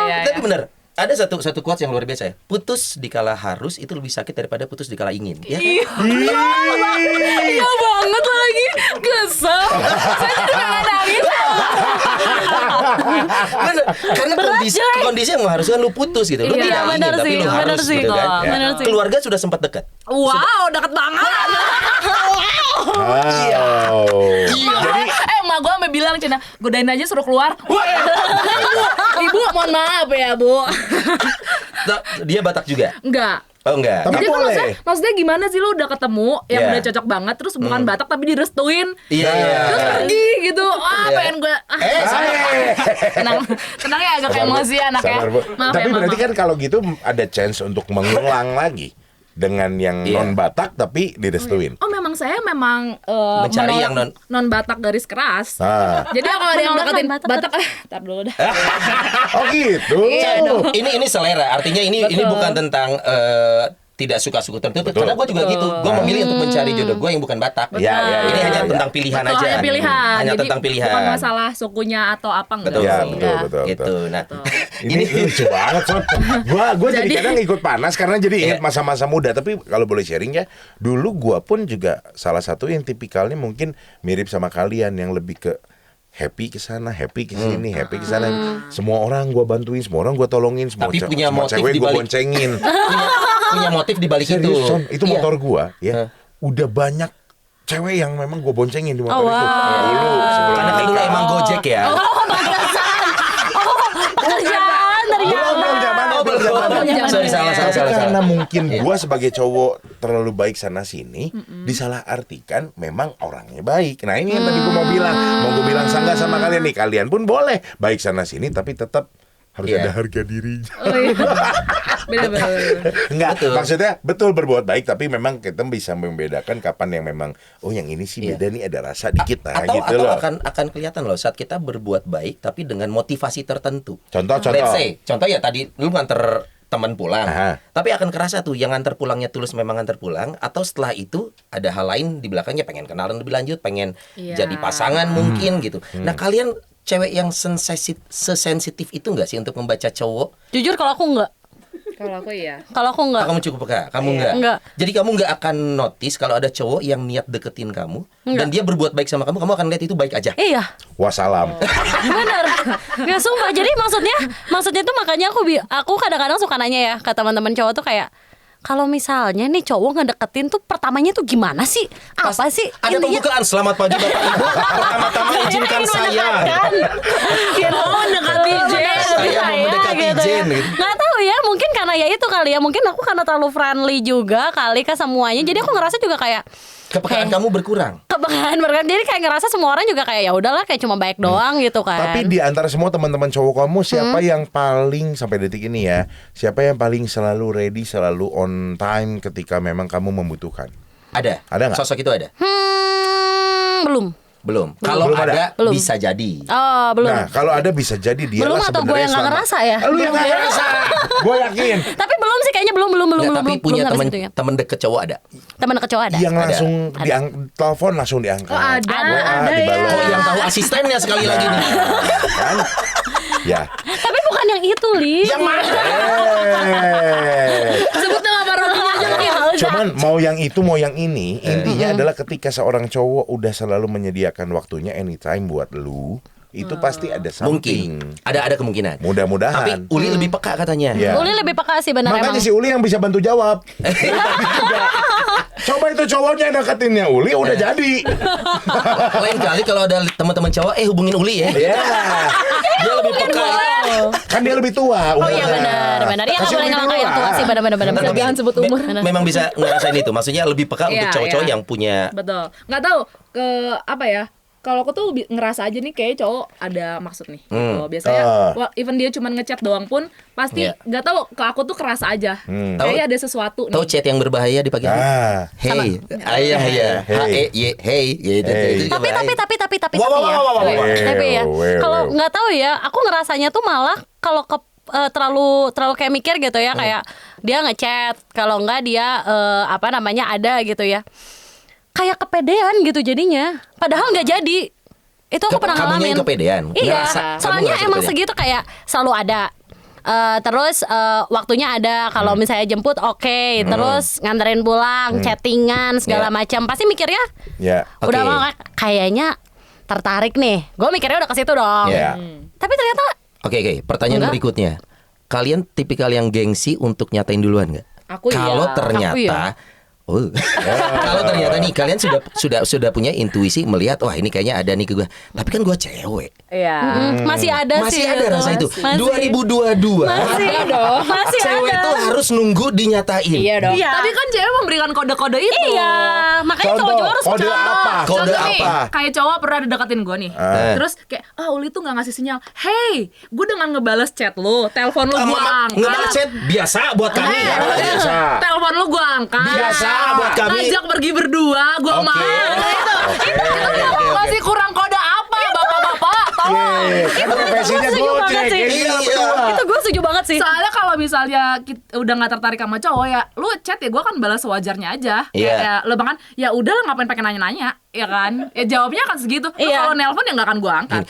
Iya. Tapi benar, ada satu quotes yang luar biasa ya. Putus dikala harus itu lebih sakit daripada putus dikala ingin. Ya kan? Iya banget lagi. Kesel. Saya jadi pengen nangis. Bener, karena kondisi yang mengharuskan lu putus gitu. Lu Iya, tidak ingin benar tapi sih, lu benar harus sih, gitu kan. kok, Ya. benar sih. Keluarga sudah sempat dekat. Wow, deket banget. Jadi Emak gue sampai bilang Cina, godain aja suruh keluar. Ibu, mohon maaf ya Bu. Nah, dia Batak juga? Enggak. Oh enggak. Tapi Jadi tuh boleh. maksudnya gimana sih lu udah ketemu yang Iya. udah cocok banget terus bukan Batak tapi direstuin. Iya. Terus pergi gitu. Wah, Iya. pengen gue tenang ya agak Sabar, Bu. emosi anaknya. Sabar, Bu. Maaf Tapi ya, berarti Mama. kan kalau gitu ada chance untuk mengulang lagi dengan yang Iya. non Batak tapi direstuin. Oh memang saya memang Mencari menolak yang non Batak garis keras. Ah. Jadi kalau ada yang Menolak deketin non-Batak Batak, tar dulu dah. Oh gitu. Iya dong. Ini selera. Artinya ini Betul. bukan tentang tidak suka suku tertentu. Betul. Karena gue juga gitu. Gue memilih untuk mencari jodoh gue yang bukan Batak. Iya, iya, Ini iya, hanya iya. tentang pilihan Betul, aja. hanya pilihan. Hanya Jadi tentang pilihan. bukan masalah sukunya atau apa enggak. Betul. Iya, sih. betul, Enggak. betul. Gitu. Nah, Ini lucu banget Son. Gua jadi Jadi- kadang ikut panas karena jadi ingat Iya. masa-masa muda. Tapi kalau boleh sharing ya, dulu gua pun juga salah satu yang tipikalnya mungkin mirip sama kalian yang lebih ke happy ke sana, happy ke sini, happy ke sana. Semua orang gua bantuin, semua orang gua tolongin, semua, Tapi punya semua motif cewek di gua balik. boncengin. punya motif di balik itu. Serius Son, itu Iya. motor gua ya. Hah. Udah banyak cewek yang memang gua boncengin di motor Oh, itu. wow. Dulu sebelum Karena kan dulu nikah. emang Gojek ya. Pekerjaan Belum zaman, Oh, belum belum. zaman. Sorry, salah. Tapi karena mungkin Iya. gua sebagai cowok terlalu baik sana sini, disalahartikan memang orangnya baik. Nah ini yang tadi gua mau bilang, gua bilang sanggah sama kalian nih, kalian pun boleh baik sana sini, tapi tetap harus Iya. ada harga dirinya. Oh iya. Bener. Enggak, Betul. maksudnya betul berbuat baik, tapi memang kita bisa membedakan kapan yang memang, oh yang ini sih Iya. beda nih, ada rasa dikit, nah atau gitu loh. akan kelihatan loh saat kita berbuat baik tapi dengan motivasi tertentu. Contoh. Let's say, contoh ya tadi lu nganter teman pulang, Aha. tapi akan kerasa tuh yang nganter pulangnya tulus memang nganter pulang, atau setelah itu ada hal lain di belakangnya pengen kenalan lebih lanjut, pengen Iya. jadi pasangan mungkin gitu. Nah kalian cewek yang sesensitif itu nggak sih untuk membaca cowok? Jujur kalau aku enggak. Kalau aku iya. Kalau aku enggak. Kamu cukup peka, kamu nggak? Enggak. Jadi kamu nggak akan notice kalau ada cowok yang niat deketin kamu dan dia berbuat baik sama kamu akan lihat itu baik aja. Iya. Wassalam. Bener. Nggak sumpah. Jadi maksudnya tuh makanya aku kadang-kadang suka nanya ya ke teman-teman cowok tuh kayak, kalau misalnya nih cowok ngedeketin tuh pertamanya tuh gimana sih? Apa sih? Ada Intinya- pembukaan, selamat pagi Bapak Ibu. Pertama-tama izinkan saya. mendekati Jen. Saya mau mendekati Jen, gitu. Nggak tahu ya, mungkin karena ya itu kali ya. Mungkin aku karena terlalu friendly juga kali ke semuanya. Jadi aku ngerasa juga kayak Kepekaan kamu berkurang. kepekaan berkan. Jadi kayak ngerasa semua orang juga kayak ya udahlah kayak cuma baik doang gitu kan. Tapi di antara semua teman-teman cowok kamu, siapa yang paling sampai detik ini ya, siapa yang paling selalu ready, selalu on time ketika memang kamu membutuhkan? Ada? Ada nggak? Sosok itu ada? Belum. Belum. Kalau Belum ada, Belum. bisa jadi. Oh, belum. Nah, kalau ada bisa jadi dia Belum atau gue yang nggak ngerasa ya? Lu yang nggak ngerasa, gue yakin. Tapi belum sih kayaknya belum Nggak, tapi belum punya habis temen itu ya. temen deket cowok ada. Teman deket cowok ada. Yang langsung Ada. telepon langsung diangkat. Oh, ada. WA Ada dibalas. ya. Oh, yang tahu asistennya sekali lagi nih. Kan? Ya. Tapi bukan yang itu, Li. Yang mana? Sebut nama parodinya aja mungkin. Cuman mau yang itu mau yang ini, intinya adalah ketika seorang cowok udah selalu menyediakan waktunya anytime buat lu, itu pasti ada Mungkin something. ada kemungkinan. Mudah-mudahan. Tapi Uli lebih peka katanya. Ya. Uli lebih peka sih benar Makanya emang. si Uli yang bisa bantu jawab. Coba itu cowoknya deketinnya Uli udah jadi. Lain kali kalau ada teman-teman cowok hubungin Uli ya. Iya. Dia lebih peka. Kan dia lebih tua. Oh iya benar. Iya nggak Kasih boleh Uli ngelangkain dua. tua sih benar. Tapi Jangan sebut umur. Memang bisa ngerasain itu. Maksudnya lebih peka untuk Iya, cowok-cowok iya. yang punya. Betul. Nggak tahu ke apa ya. Kalau aku tuh ngerasa aja nih kayak cowok ada maksud nih. Gitu. Biasanya even dia cuma ngechat doang pun pasti Iya. nggak tahu ke aku tuh kerasa aja. Kayaknya ada sesuatu Tahu nih. chat yang berbahaya di pagi hari? Hey, ayah ya, hey, gitu. Itu juga bahaya. Wow. Tapi ya Well. kalau nggak tahu ya, aku ngerasanya tuh malah kalau terlalu kayak mikir gitu ya, kayak dia ngechat, kalau enggak dia ada gitu ya, kayak kepedean gitu jadinya, padahal nggak jadi. Itu aku pernah Kamunya ngalamin. yang kepedean? Iya, Kamu soalnya ngerasa emang kepedean? segitu kayak selalu ada. Terus waktunya ada, kalau misalnya jemput oke, terus nganterin pulang, chattingan segala Iya. macam, pasti mikirnya Ya. udah Oke. mau kayaknya tertarik nih. Gue mikirnya udah ke situ dong. Iya. Tapi ternyata Oke, pertanyaan Enggak. berikutnya. Kalian tipikal yang gengsi untuk nyatain duluan nggak? Aku iya. Kalau Aku ternyata iya. kalau ternyata nih kalian sudah punya intuisi melihat wah ini kayaknya ada nih ke gue. Tapi kan gue cewek. Iya. masih ada sih. Masih ada rasa itu. Masih. 2022. Masih dong. Masih Cewek ada. tuh harus nunggu dinyatain. Iya dong. Iya. Tapi kan cewek memberikan kode-kode itu. Iya, makanya Contoh, cowok-cowok harus kode contoh. apa? Kode Contoh nih, apa? kayak cowok pernah deketin gue nih. Terus kayak, Uli tuh gak ngasih sinyal. Hey, gue dengan ngebales chat lu, telepon lu gue angkat. Ngebalas chat biasa buat kami. Eh, Ya, udah. biasa. Telepon lu gue angkat. Biasa buat kami. Ngajak pergi berdua, gue Oke. mau. Itu masih kurang kode apa, bapak-bapak? Tolong. Kan profesinya Gue setuju gojek. banget sih. Ini dalam Iya. berdua. Itu gue setuju banget sih. Soalnya kalau misalnya udah nggak tertarik sama cowok ya, lu chat ya gue kan balas sewajarnya aja. Iya. Kayak lu bahkan ya udah lah ngapain pakai nanya-nanya, ya kan? Ya jawabnya kan segitu. Lu Iya. kalau nelpon ya nggak akan gue angkat.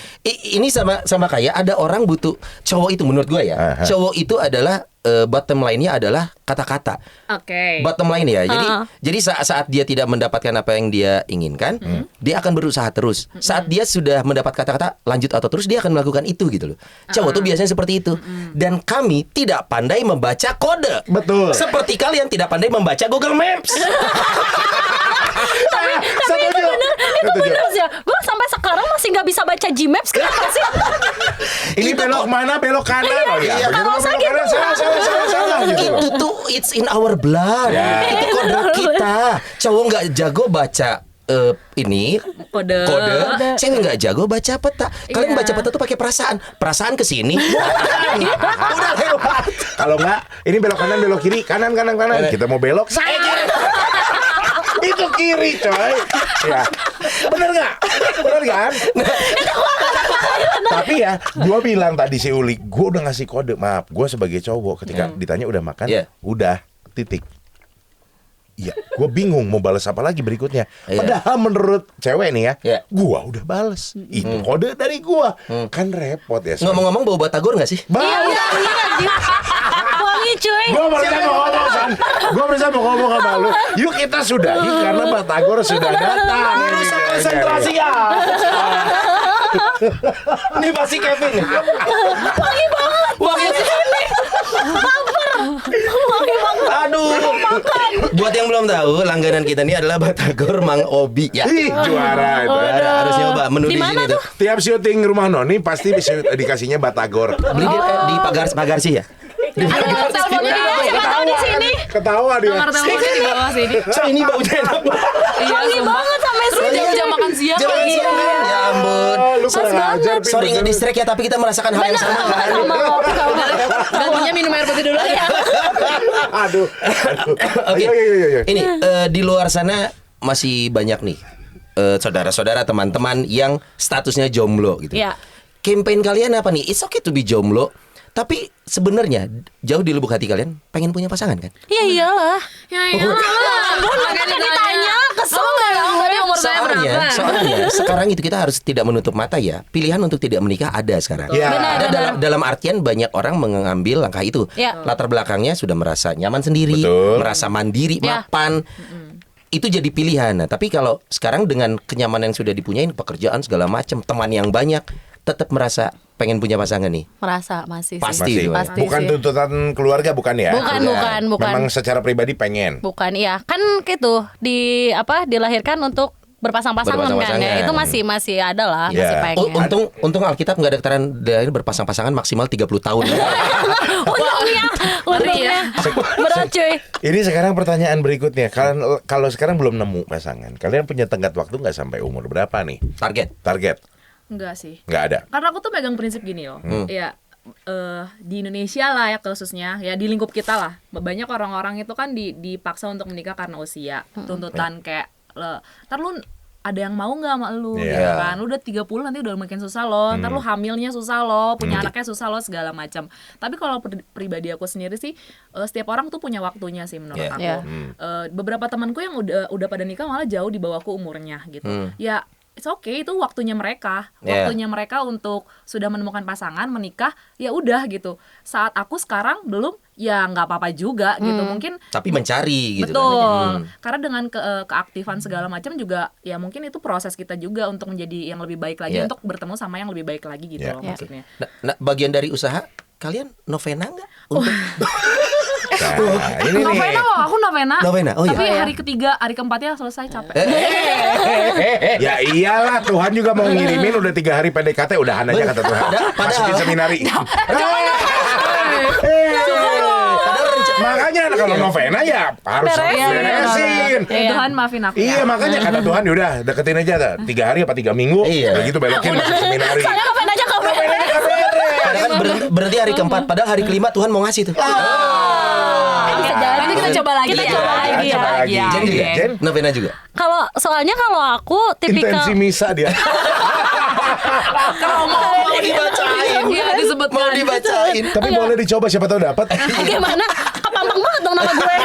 Ini sama kayak ada orang butuh cowok itu menurut gue ya. Aha. Cowok itu adalah bottom line-nya adalah kata-kata. Oke. Bottom line ya. Heeh. Jadi saat dia tidak mendapatkan apa yang dia inginkan, dia akan berusaha terus. Saat dia sudah mendapat kata-kata lanjut atau terus, dia akan melakukan itu gitu loh. Cowok tuh biasanya seperti itu. Dan kami tidak pandai membaca kode. Betul. Seperti kalian tidak pandai membaca Google Maps. Tapi itu bener sih ya. Gue sampai sekarang masih nggak bisa baca Gmaps, kenapa sih? Ini belok mana, belok kanan. Oh iya, begitu kalau belok sakit kanan, salah gitu loh. Itu tuh it's in our blood. Ya. Itu kodrat kita. Cowok nggak jago baca ini Kode. cewek nggak jago baca peta. Kalian Iya. baca peta tuh pakai perasaan ke sini. Udah lewat. Kalau enggak, ini belok kanan, belok kiri, kanan. Kita mau belok, saya kiri. Itu kiri, coy. Ya. Bener nggak? Bener kan? Tapi ya, gue bilang tadi si Uli, gue udah ngasih kode. Maaf, gue sebagai cowok ketika ditanya udah makan, Iya. udah, titik. Iya, gue bingung mau balas apa lagi berikutnya. Iya. Padahal menurut cewek nih ya, Iya. gue udah bales. Itu kode dari gue. Kan repot ya. Ngomong-ngomong bau batagor nggak sih? Iya, anjing. Wangi cuy. Gue berusaha mau ngomong, San. Gue berusaha mau ngomong sama lu. Yuk kita sudahi karena Batagor sudah datang. konsentrasi ya. Ini pasti Kevin. Wangi banget. Wangi Aduh. Buat yang belum tahu, langganan kita ini adalah Batagor Mang Obi ya. Ih, juara itu. Harus nyoba menu di Di mana sini tuh. Tiap syuting rumah Noni pasti bisa dikasihnya Batagor. Beli di pagar sih ya. Nomor teleponnya di bawah. Siapa tahu di sini. Ketawa dia. Nomor teleponnya di bawah sini. So ini baunya enak banget. Iya, Wangi sumpah. banget sampai sini. Jam makan siang Jangan lagi. siang kan? Ya ampun. Oh, lu kurang ajar. Pin, Sorry bener. nge-distract ya, tapi kita merasakan hal yang sama kan. Sama kopi sama. Gantinya minum air putih dulu ya. Aduh. Oke. Iya. Ini di luar sana masih banyak nih saudara-saudara, teman-teman yang statusnya jomblo gitu. Iya. Campaign kalian apa nih? It's okay to be jomblo. Tapi sebenarnya jauh di lubuk hati kalian pengen punya pasangan kan? Ya iyalah. Ya iyalah. Makanya ditanya, kesel Tadi umur saya berapa? Soalnya sekarang itu kita harus tidak menutup mata ya. Pilihan untuk tidak menikah ada sekarang. Ya. Ada dalam artian banyak orang mengambil langkah itu. Ya. Latar belakangnya sudah merasa nyaman sendiri, Betul. merasa mandiri, Ya. mapan. Itu jadi pilihan. Nah, tapi kalau sekarang dengan kenyamanan yang sudah dipunyain, pekerjaan segala macam, teman yang banyak, tetap merasa pengen punya pasangan nih? Merasa masih sih. Pasti itu. Pasti Bukan sih. tuntutan keluarga, bukan ya? Bukan. Memang secara pribadi pengen. Bukan, iya. Kan gitu, dilahirkan untuk berpasang-pasangan kan Berpasang-pasangan. ya. Itu masih ada lah, Iya. masih pengen. Untung Alkitab nggak ada keterangan dari berpasang-pasangan maksimal 30 tahun. Untungnya. Berat cuy. Ini sekarang pertanyaan berikutnya. Kalau sekarang belum nemu pasangan, kalian punya tenggat waktu nggak sampai umur berapa nih? Target? Enggak sih. Nggak ada. Karena aku tuh megang prinsip gini loh. Ya di Indonesia lah ya khususnya, ya di lingkup kita lah. Banyak orang-orang itu kan dipaksa untuk menikah karena usia. Tuntutan kayak ntar lu ada yang mau nggak sama lu Iya. gitu kan. Lu udah 30 nanti udah makin susah loh. Ntar lu hamilnya susah loh, punya anaknya susah loh, segala macam. Tapi kalau pribadi aku sendiri sih setiap orang tuh punya waktunya sih menurut Iya. aku. Iya. Beberapa temanku yang udah pada nikah malah jauh di bawahku umurnya gitu. Ya it's okay, itu waktunya mereka. Yeah. Waktunya mereka untuk sudah menemukan pasangan, menikah, ya udah gitu. Saat aku sekarang belum, ya nggak apa-apa juga gitu. Mungkin Tapi mencari gitu betul. kan. Karena dengan keaktifan segala macam juga, ya mungkin itu proses kita juga untuk menjadi yang lebih baik lagi, Yeah. untuk bertemu sama yang lebih baik lagi gitu Yeah. loh maksudnya. Nah, bagian dari usaha kalian novena nggak? Nah, ini nih. Novena loh, aku novena. Novena, oh iya. Tapi hari ketiga, hari keempatnya selesai capek. Ya iyalah, Tuhan juga mau ngirimin udah 3 hari PDKT udahan aja kata Tuhan. Masukin seminari. Makanya kalau novena ya harus beresin. Tuhan maafin aku Iya ya. makanya kata Tuhan yaudah deketin aja 3 hari apa 3 minggu. Iya. Begitu belokin masuk seminari. Saya ngapain aja kamu? Padahal kan berarti hari keempat, padahal hari kelima Tuhan mau ngasih tuh. Bisa jadi. Nanti kita coba lagi Kita ya. coba lagi ya. Coba lagi. Iya, Jen juga? iya. Jen? Novena juga? Kalau aku tipikal Intensi misa dia. Mau dibacain. Iya disebut Mau dibacain. Tapi boleh dicoba siapa tahu dapat. gimana? Kepampang banget dong nama gue.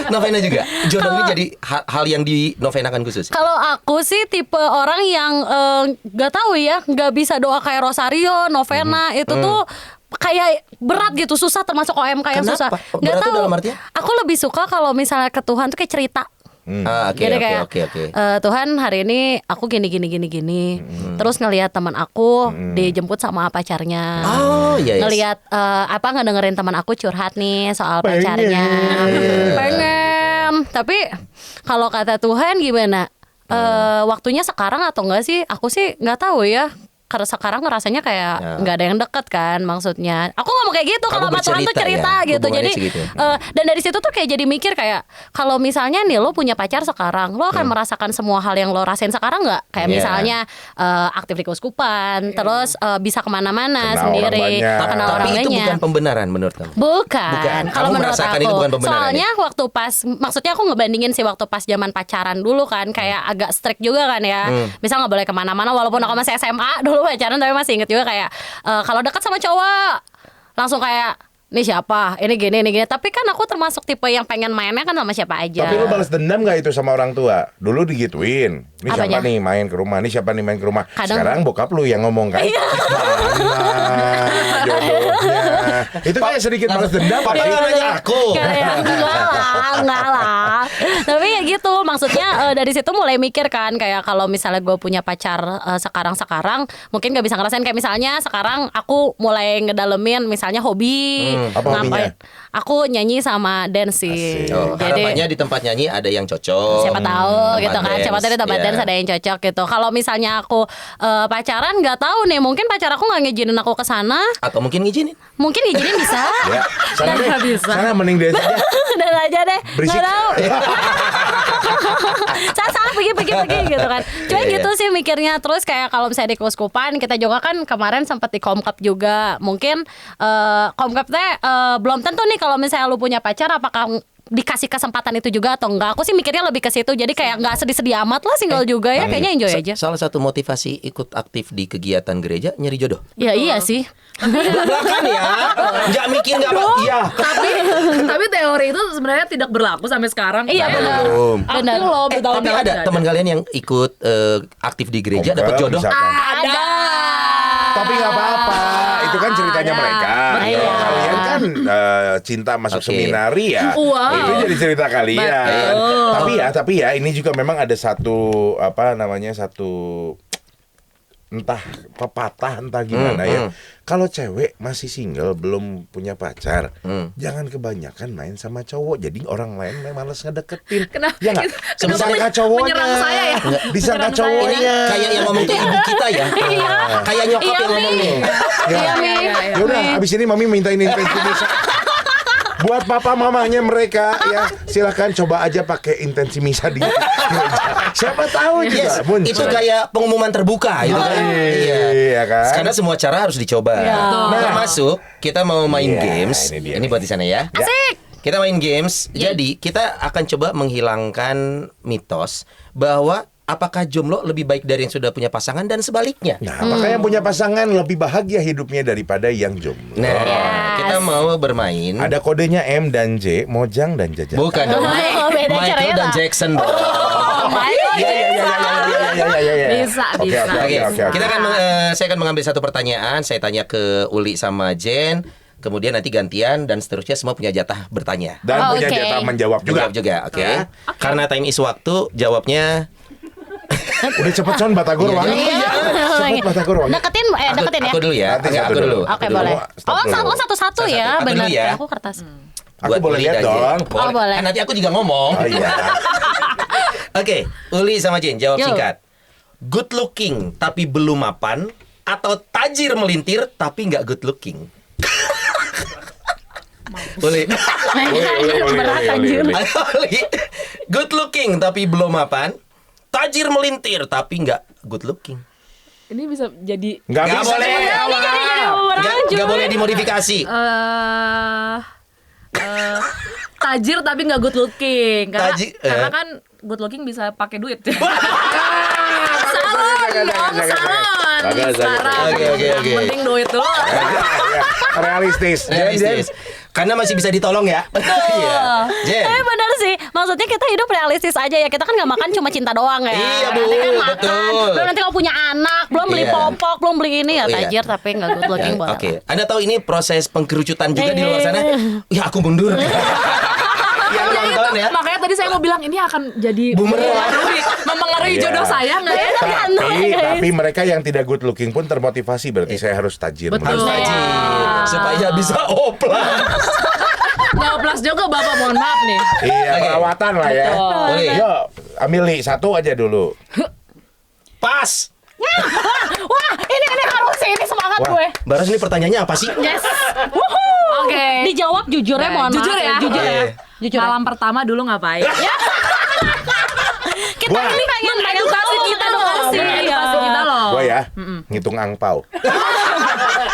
Novena juga. Jodoh ini jadi hal yang dinovenakan khusus. Kalau aku sih tipe orang yang nggak tahu ya, nggak bisa doa kayak Rosario, novena itu tuh kayak berat gitu, susah, termasuk OMK yang Kenapa? susah. Nggak Berat tuh tahu. dalam artian? Aku lebih suka kalau misalnya ke Tuhan tuh kayak cerita. Oke, Jadi kayak oke. Tuhan hari ini aku gini. Terus ngelihat teman aku dijemput sama pacarnya. Oh, iya, yes. Ngelihat ngedengerin teman aku curhat nih soal pacarnya. Pengen. Tapi kalau kata Tuhan gimana? Waktunya sekarang atau enggak sih? Aku sih nggak tahu ya. Karena sekarang ngerasanya kayak nggak ada yang deket kan, maksudnya. Aku ngomong kayak gitu, kalau sama Tuhan tuh cerita ya, gitu. Jadi segitu. dan dari situ tuh kayak jadi mikir kayak kalau misalnya nih lo punya pacar sekarang, lo akan merasakan semua hal yang lo rasain sekarang nggak? Kayak Yeah. misalnya aktif di keuskupan, terus bisa kemana-mana Kenal sendiri, orang banyak. kenal orang Tapi itu banyak. bukan pembenaran menurut kamu? Bukan. Bukan. Kalau Kamu menurut merasakan aku, itu bukan pembenaran, soalnya waktu pas, maksudnya aku ngebandingin sih waktu pas zaman pacaran dulu kan, kayak agak strict juga kan ya. Misal nggak boleh kemana-mana, walaupun aku masih SMA dulu pacaran, tapi masih inget juga kayak kalau dekat sama cowok langsung kayak ini siapa, ini gini. Tapi kan aku termasuk tipe yang pengen mainnya kan sama siapa aja. Tapi lu balas dendam gak itu sama orang tua? Dulu digituin. Ini siapa Apanya? nih main ke rumah? Ini siapa nih main ke rumah? Kadang- Sekarang bokap lu yang ngomong kan? Mana jodohnya? Itu kayak sedikit balas dendam. Pak, Pak. jangan nanya aku. Kayak enggak lah. Tapi ya gitu, maksudnya dari situ mulai mikir kan kayak kalau misalnya gue punya pacar sekarang mungkin gak bisa ngerasain kayak misalnya sekarang aku mulai ngedalemin misalnya hobi. Apa hobinya? Aku nyanyi sama dance sih. Oh, harapannya di tempat nyanyi ada yang cocok. Siapa tahu gitu kan, siapa tahu di tempat Iya. dance ada yang cocok gitu. Kalau misalnya aku pacaran nggak tahu nih, mungkin pacar aku nggak ngizinin aku ke sana, Atau mungkin ngizinin. mungkin ngizinin bisa. Ya, sana deh. Nggak bisa. Sana mending deh aja. Dan aja deh, Berisik. nggak tahu. Salah pergi gitu kan. Cuma Iya, gitu sih mikirnya. Terus kayak kalau misalnya di keuskupan, kita juga kan kemarin sempat di Komkap juga. Mungkin Komkap teh belum tentu nih kalau misalnya lu punya pacar apakah dikasih kesempatan itu juga atau enggak. Aku sih mikirnya lebih ke situ. Jadi kayak nggak sedih-sedih amat lah, single juga ya. Kayaknya enjoy aja. Salah satu motivasi ikut aktif di kegiatan gereja nyari jodoh. Ya iya sih. Belakang ya. Nggak mikir nggak apa. Iya. Tapi teori itu sebenarnya tidak berlaku sampai sekarang. Iya, Saya benar. Belum. Benar. aktif loh Tapi bertahun-tahun ada nggak teman kalian yang ikut aktif di gereja Komkap, dapat jodoh. misalkan. Ada. Tapi nggak apa-apa. Itu kan ceritanya Ada. mereka. Iya. Kalau kalian kan cinta masuk Oke. seminari ya. Wow. Itu jadi cerita kalian. Betul. Tapi ya ini juga memang ada satu entah pepatah entah gimana ya. Kalau cewek masih single belum punya pacar, jangan kebanyakan main sama cowok. Jadi orang lain malas ngedeketin. Kenapa? Ya nggak? Kenapa Disangka cowoknya. menyerang saya ya? Disangka Menyerang saya. cowoknya. Kayak yang ngomong tuh ibu kita ya. Kayak nyokap yang ngomong nih. Iya, Mi. Ya udah, abis ini mami mintain intensitas. Buat papa mamanya mereka ya, silahkan coba aja pakai intensi misa di gereja. Siapa tahu juga Yes, muncul. itu kayak pengumuman terbuka gitu kan. Iya kan. Karena semua cara harus dicoba. Nah. Termasuk kita mau main Iya, games. ini dia Ini nih. buat di sana ya. Asik. Kita main games. Jadi kita akan coba menghilangkan mitos bahwa apakah jomblo lebih baik dari yang sudah punya pasangan dan sebaliknya. Nah, maka yang punya pasangan lebih bahagia hidupnya daripada yang jomblo. Nah, kita mau bermain. Ada kodenya M dan J, Mojang dan Jajan. Bukan dong. Oh, beda Michael caranya dan lah. Jackson dong. Iya. Bisa, Oke, bisa. oke, oke. Kita akan saya akan mengambil satu pertanyaan, saya tanya ke Uli sama Jen, kemudian nanti gantian dan seterusnya semua punya jatah bertanya. Dan punya oke. jatah menjawab juga. Jawab juga, oke. Ya. Karena time is waktu, jawabnya Udah cepet Son, Batagor wangi. Cepet Batagor wangi. Deketin deketin ya. Aku dulu ya. Nanti Enggak, satu aku dulu. dulu. Oke, Aku dulu. boleh. Stop Oh, dulu. satu-satu ya, Satu-satu. Aku benar. dulu ya. Aku kertas. Aku Buat boleh Uli lihat dan Jen. dong. Oh, boleh. Kan nanti aku juga ngomong. Oh iya. Oke, Uli sama Jen jawab Yo. singkat. Good looking tapi belum mapan atau tajir melintir tapi nggak good looking? Uli. Berat Uli, anjir. Uli. Ayo, Uli. Good looking tapi belum mapan, tajir melintir tapi nggak good looking. Ini bisa jadi Nggak Nggak bisa. boleh. Nggak boleh dimodifikasi. tajir tapi nggak good looking. Karena, Tajir, karena kan good looking bisa pakai duit. Bagus, Sekarang Oke. yang penting duit dulu. Iya, realistis. Realistis. Karena masih bisa ditolong ya. Iya. Jen. Tapi benar sih, maksudnya kita hidup realistis aja ya. Kita kan nggak makan cuma cinta doang ya. Iya, Bu, Nanti kan makan, betul. belum nanti kalau punya anak, belum beli Iya. popok, belum beli ini ya Iya. tajir tapi nggak good looking boleh. Oke. Anda tahu ini proses pengkerucutan juga di luar sana? Ya aku mundur. Yang nonton ya. Makanya tadi saya mau bilang ini akan jadi Bumerang. mempengaruhi Iya. jodoh saya nggak ya? Tapi mereka yang tidak good looking pun termotivasi. Berarti saya harus tajir. Betul. Harus menurut saya. tajir supaya bisa oplas. Nggak plus juga bapak, mohon maaf nih. Iya, Oke. perawatan lah ya. Boleh. Yuk, ambil nih satu aja dulu. Pas. Wah, ini harus sih, ini semangat Wah. gue. Baras ini pertanyaannya apa sih? Yes. Wuhu. Oke. Dijawab jujur ya, mohon Jujur maaf ya. Jujur ya. Oke. Jujur. Malam pertama dulu ngapain? Kita Wah. ini pengen Edukasi kita dong. edukasi. Edukasi kita loh. Gua ya, ngitung angpau.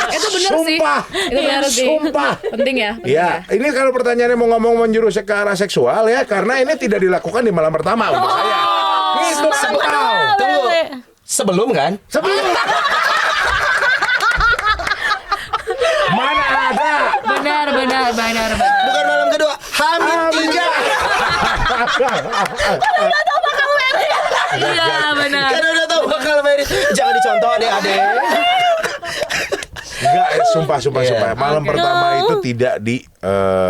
Itu bener sih. Sumpah. Itu bener sih. Sumpah. Penting ya. Ya, ini kalau pertanyaannya mau ngomong menjurus ke arah seksual ya, karena ini tidak dilakukan di malam pertama untuk saya. Ngitung angpau. Tunggu. Sebelum kan? Sebelum. Mana ada? Benar. Bukan malam kedua, Hamin 3. Iya benar. Karena udah tahu bakal merit. Jangan dicontoh adek-adek. Enggak, sumpah. Iya. Malam pertama itu tidak di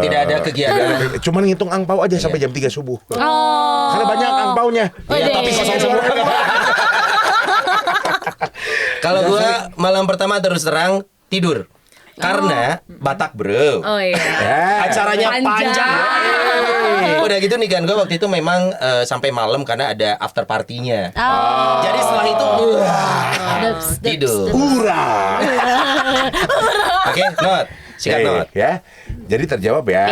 Tidak ada kegiatan. Cuman ngitung angpau aja sampai jam 3 subuh. Oh. Karena banyak angpaunya. Iya, tapi kosong semua. Kalau gua malam pertama terus terang tidur. Karena Batak bro. Oh iya. Acaranya Panjang. panjang. Udah gitu nih kan gue waktu itu memang sampai malam karena ada after partinya. Jadi setelah itu tidur. Hurrah. Oke, not. Sikat not. Ya. Jadi terjawab ya.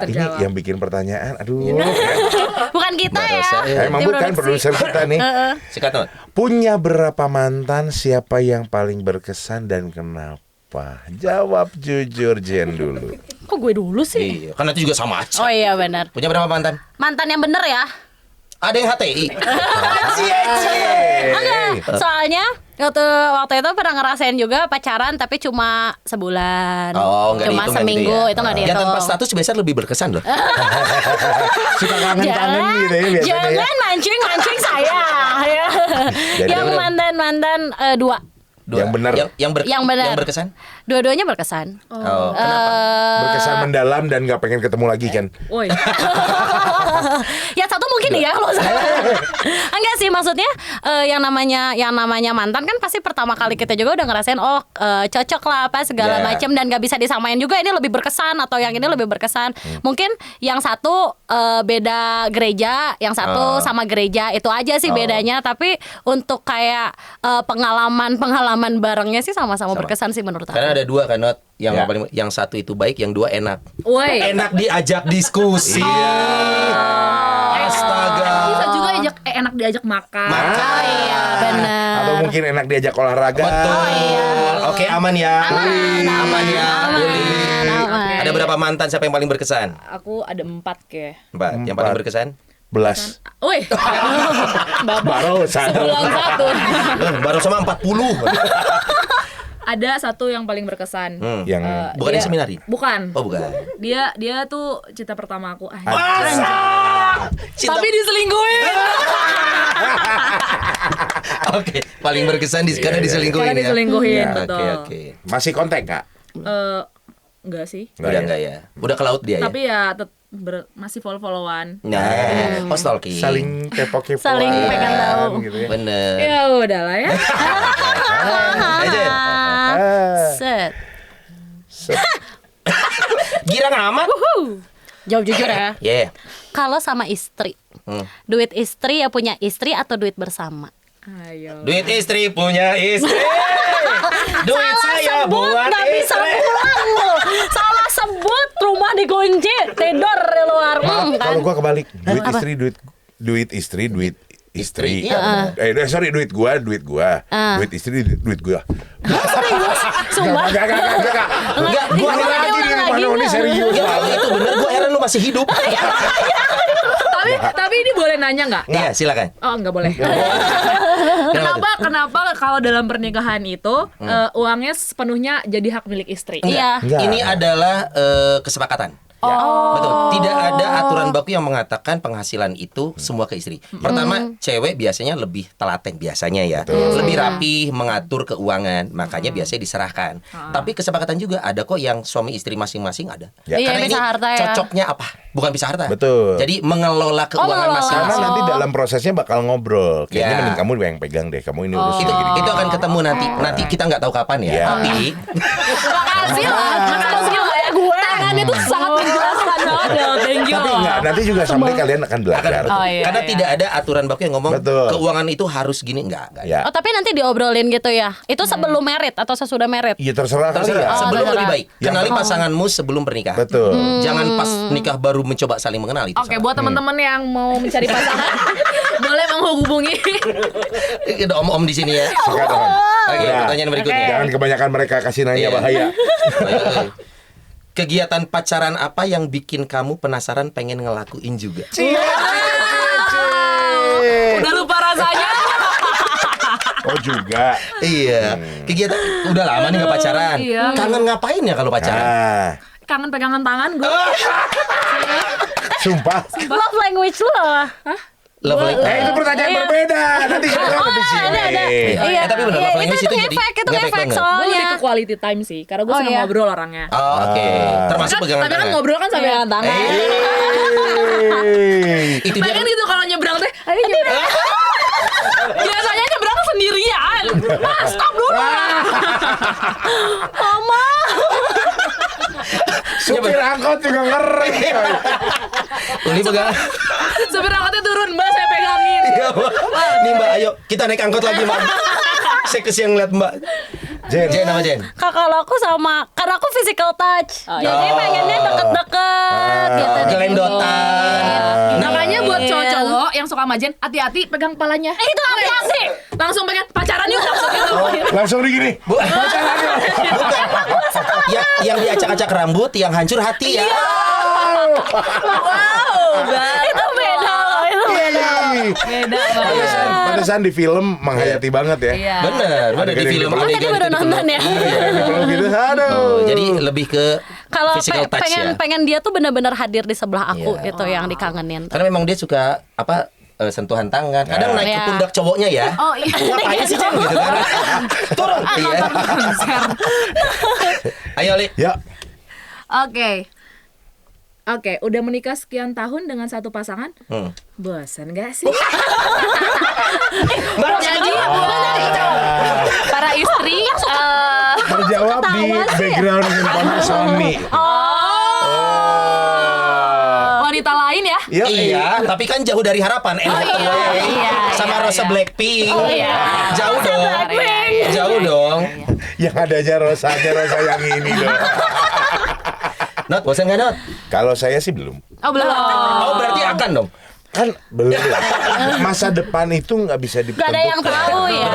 Terjawab. Ini yang bikin pertanyaan. Aduh. Bukan kita ya. Emang Tim bukan produksi. produser kita nih. Sikat not. Punya berapa mantan? Siapa yang paling berkesan dan kenapa? Jawab jujur Jen dulu. Kok gue dulu sih? Iya, kan nanti juga sama aja. Oh iya benar. Punya berapa mantan? Mantan yang bener ya. Ada yang HTI. Enggak, soalnya waktu itu pernah ngerasain juga pacaran tapi cuma sebulan. Oh, nggak cuma dihitung kan seminggu gitu ya? itu nggak Yang dihitung. tanpa status biasanya lebih berkesan loh. Suka kangen-kangen gitu ya biasanya. Jangan mancing saya. Ya. Jadi Yang udah. mantan 2. Yang benar. Yang benar. Yang berkesan? Dua-duanya berkesan. Oh, kenapa? Berkesan mendalam dan nggak pengen ketemu lagi kan? Woi. Yang satu mungkin ya kalau saya. Enggak sih, maksudnya yang namanya mantan kan pasti pertama kali kita juga udah ngerasain cocok lah apa segala Yeah. macam, dan gak bisa disamain juga ini lebih berkesan atau yang ini lebih berkesan. Mungkin yang satu beda gereja, yang satu sama gereja, itu aja sih bedanya. Tapi untuk kayak pengalaman barengnya sih sama-sama berkesan sih menurut aku. Karena ada dua kan, Not. Ya. Yang satu itu baik, yang dua enak. Woi. Enak diajak diskusi. Astaga. Bisa juga enak diajak makan. Oh iya, benar. Atau mungkin enak diajak olahraga. Betul. Oke, aman ya. Aman ya. Aman. Ada berapa mantan, siapa yang paling berkesan? Aku ada 4 kayak. Mbak, yang paling berkesan? Belas. Woi. Baru satu. Sebulan satu. Baru sama 40. Ada satu yang paling berkesan. Yang Bukan yang seminari? Bukan. Oh, bukan. Dia tuh cinta pertama aku. Cinta- Tapi diselingkuhin. Oke, paling berkesan karena diselingkuhin Karena ya. diselingkuhin, Oke, betul. oke. masih kontak Kak? Enggak sih. Udah enggak ya? Udah ke laut dia ya? Tapi ya masih follow-followan. Nah, stalking. Saling kepo-kepoan. Saling pengen tahu. gitu ya. Bener. Ya udahlah ya. Aja. Set. Girang amat. Jawab jujur ya. Yeah. Kalau sama istri, duit istri ya punya istri atau duit bersama? Ayo. Duit istri punya istri. Duit saya sebut buat nggak bisa istri. pulang lo. Salah sebut rumah dikunci, tidur di luar. Maaf, Kan? kalau gua kebalik. Duit istri, duit istri. Iya, Sorry, duit gua. Duit istri, duit gua. Serius, sumpah. Enggak, gua Ulang lagi di rumah lagi, Noni enggak. serius. Ya, kalau itu bener, gue heran lu masih hidup. Tapi ini boleh nanya nggak? Iya, silakan. Oh, nggak boleh. Kenapa kalau dalam pernikahan itu uangnya sepenuhnya jadi hak milik istri? Iya. Enggak. Ini adalah kesepakatan. Ya, betul. Tidak ada aturan baku yang mengatakan penghasilan itu semua ke istri. Pertama, cewek biasanya lebih telaten biasanya ya, lebih rapi mengatur keuangan, makanya biasanya diserahkan. Tapi kesepakatan juga ada kok yang suami istri masing-masing ada. Ya. Iya, Karena ini bisa harta ya. cocoknya apa? Bukan bisa harta. Betul. Jadi mengelola keuangan mengelola. Karena masing-masing. nanti dalam prosesnya bakal ngobrol. Kayaknya Ya. mending kamu yang pegang deh. Kamu ini urus Itu, gini-gini. itu akan ketemu nanti. Nanti kita nggak tahu kapan ya. Iya. Tapi Makasih lah. Makasih lah ya gue. Tangannya tuh sangat menjelaskan banget. Thank you. Tapi enggak, nanti juga sampai kalian akan belajar. Oh, iya, karena iya. tidak ada aturan baku yang ngomong Betul. keuangan itu harus gini enggak. Ya. Oh, tapi nanti diobrolin gitu ya. Itu sebelum merit atau sesudah merit? Iya terserah kali Terserah. ya. Sebelum terserah. lebih baik. Kenali pasanganmu sebelum pernikahan. Betul. Jangan pas nikah baru mencoba saling mengenal itu. Oke, salah. buat teman-teman yang mau mencari pasangan, boleh menghubungi. Ada om-om di sini ya. Sekarang. Oke, Ya. pertanyaan berikutnya. Jangan kebanyakan mereka kasih nanya Iya. bahaya. Baik. Kegiatan pacaran apa yang bikin kamu penasaran pengen ngelakuin juga? Udah lupa rasanya. Oh juga. Iya. Kegiatan udah lama nih gak pacaran. Iya. Kangen ngapain ya kalau pacaran? Ah, Kangen pegangan tangan gue. sumpah. Love language lo. Love language. Itu pertanyaan Iya. berbeda. Nanti kita di sini. ada. Iya. Tapi benar, love language itu itu jadi ngefek, itu ngefek ngefek banget. Gue lebih soalnya. ke quality time sih, karena gue Oh, senang iya. ngobrol orangnya. Oh, oke. Termasuk pegangan Tapi kan tangan. ngobrol kan sampai pegangan tangan. Itu dia Pengen gitu kalau nyebrang teh. Ayo nyebrang. Biasanya nyebrang sendirian. Mas, stop dulu. Mama. Supir angkot juga ngeri. Uli pegang. Supir angkotnya turun, Mbak, saya pegangin. Iya, Mbak. Nih Mbak, ayo kita naik angkot lagi Mbak. Saya kesian ngeliat Mbak. Jen. Jen apa Jen? Kalau aku sama, karena aku physical touch. Jadi pengennya deket-deket gitu. Gelendotan. Makanya buat cowok-cowok yang suka sama Jen, hati-hati pegang kepalanya. Itu hati-hati. Langsung pegang pacaran yuk langsung gitu. Langsung di gini. Bukan. Yang diacak-acak rambut, yang hancur hati ya. Itu beda loh. Itu beda. Beda banget. Pantesan di film menghayati banget ya. Iya. Bener, Ada di gede film dipeluk. Oh, tadi adegan baru itu nonton ya. Kalau gitu, aduh. Oh, jadi lebih ke Kalau physical touch ya. pengen dia tuh benar-benar hadir di sebelah aku Iya. itu yang dikangenin. Karena memang dia suka apa sentuhan tangan. Kadang naik ke Iya. pundak cowoknya ya. Oh iya. Ngapain sih Jen gitu kan? Turun. Iya. Ayo Li. Ya, Oke, udah menikah sekian tahun dengan satu pasangan, bosan gak sih? Jadi para istri terjawab di background handphone Sony. wanita lain ya? Iya, tapi kan jauh dari harapan. Sama Rosa Blackpink. Jauh dong. Jauh dong. Yang adanya Rosa yang ini loh. Not, bosan nggak Not? Kalau saya sih belum. Oh belum. Oh berarti akan dong. Kan belum. Masa depan itu nggak bisa ditentukan. Gak ada yang tahu ya,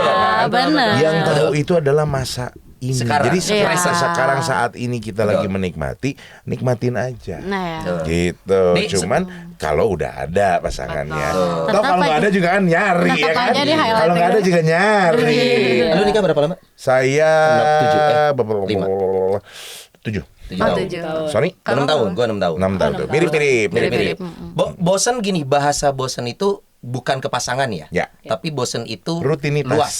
bener. Yang tahu itu adalah masa ini. Sekarang. Jadi Iya. sekarang saat ini kita lagi menikmati, nikmatin aja. Nah ya. Gitu. Nih, Cuman kalau udah ada pasangannya, toh Tetap kalau nggak aja. ada juga kan nyari ya Tetap kan. aja di highlight Kalau nggak ada gitu. juga nyari. Lu nikah berapa lama? Saya 6, 7. 7. 7 tahun. 7. Sorry, 6 tahun, gua 6 tahun. 6 tahun tuh. Mirip-mirip. Mirip-mirip. Bosan gini, bahasa bosan itu bukan ke pasangan ya. Ya. Tapi bosan itu Rutinitas. luas.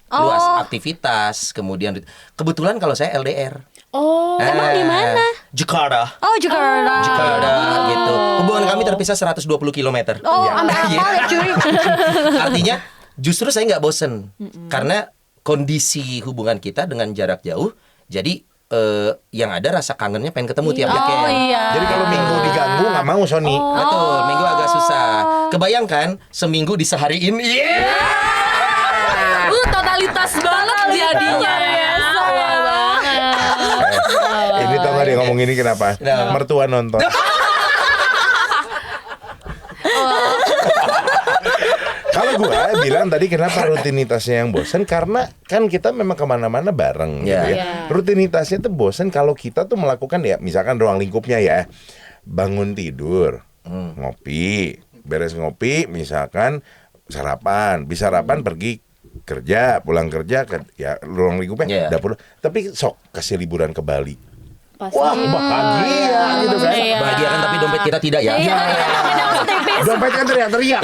Luas aktivitas, kemudian kebetulan kalau saya LDR. Oh. Emang di mana? Jakarta. Oh Jakarta. Jakarta gitu. Hubungan kami terpisah 120 km. Oh Ya. ambil apa ya cuy? Artinya justru saya nggak bosen karena kondisi hubungan kita dengan jarak jauh. Jadi yang ada rasa kangennya pengen ketemu tiap weekend. Oh iya. Jadi kalau minggu diganggu nggak mau Sony. Betul, minggu agak susah. Kebayangkan seminggu disehariin. Totalitas banget jadinya ya. Ini tau gak dia ngomong ini kenapa? Kenapa? Mertua nonton. Kalau gue bilang tadi kenapa rutinitasnya yang bosen, karena kan kita memang kemana-mana bareng gitu ya. Rutinitasnya tuh bosen kalau kita tuh melakukan ya misalkan ruang lingkupnya ya, bangun tidur, ngopi, beres ngopi, misalkan sarapan, bisa sarapan pergi kerja, pulang kerja ya ruang lingkupnya dapur. Tapi sok kasih liburan ke Bali. Wah bahagia gitu kan. Iya. Bahagia kan tapi dompet kita tidak ya. Dompet kan teriak-teriak.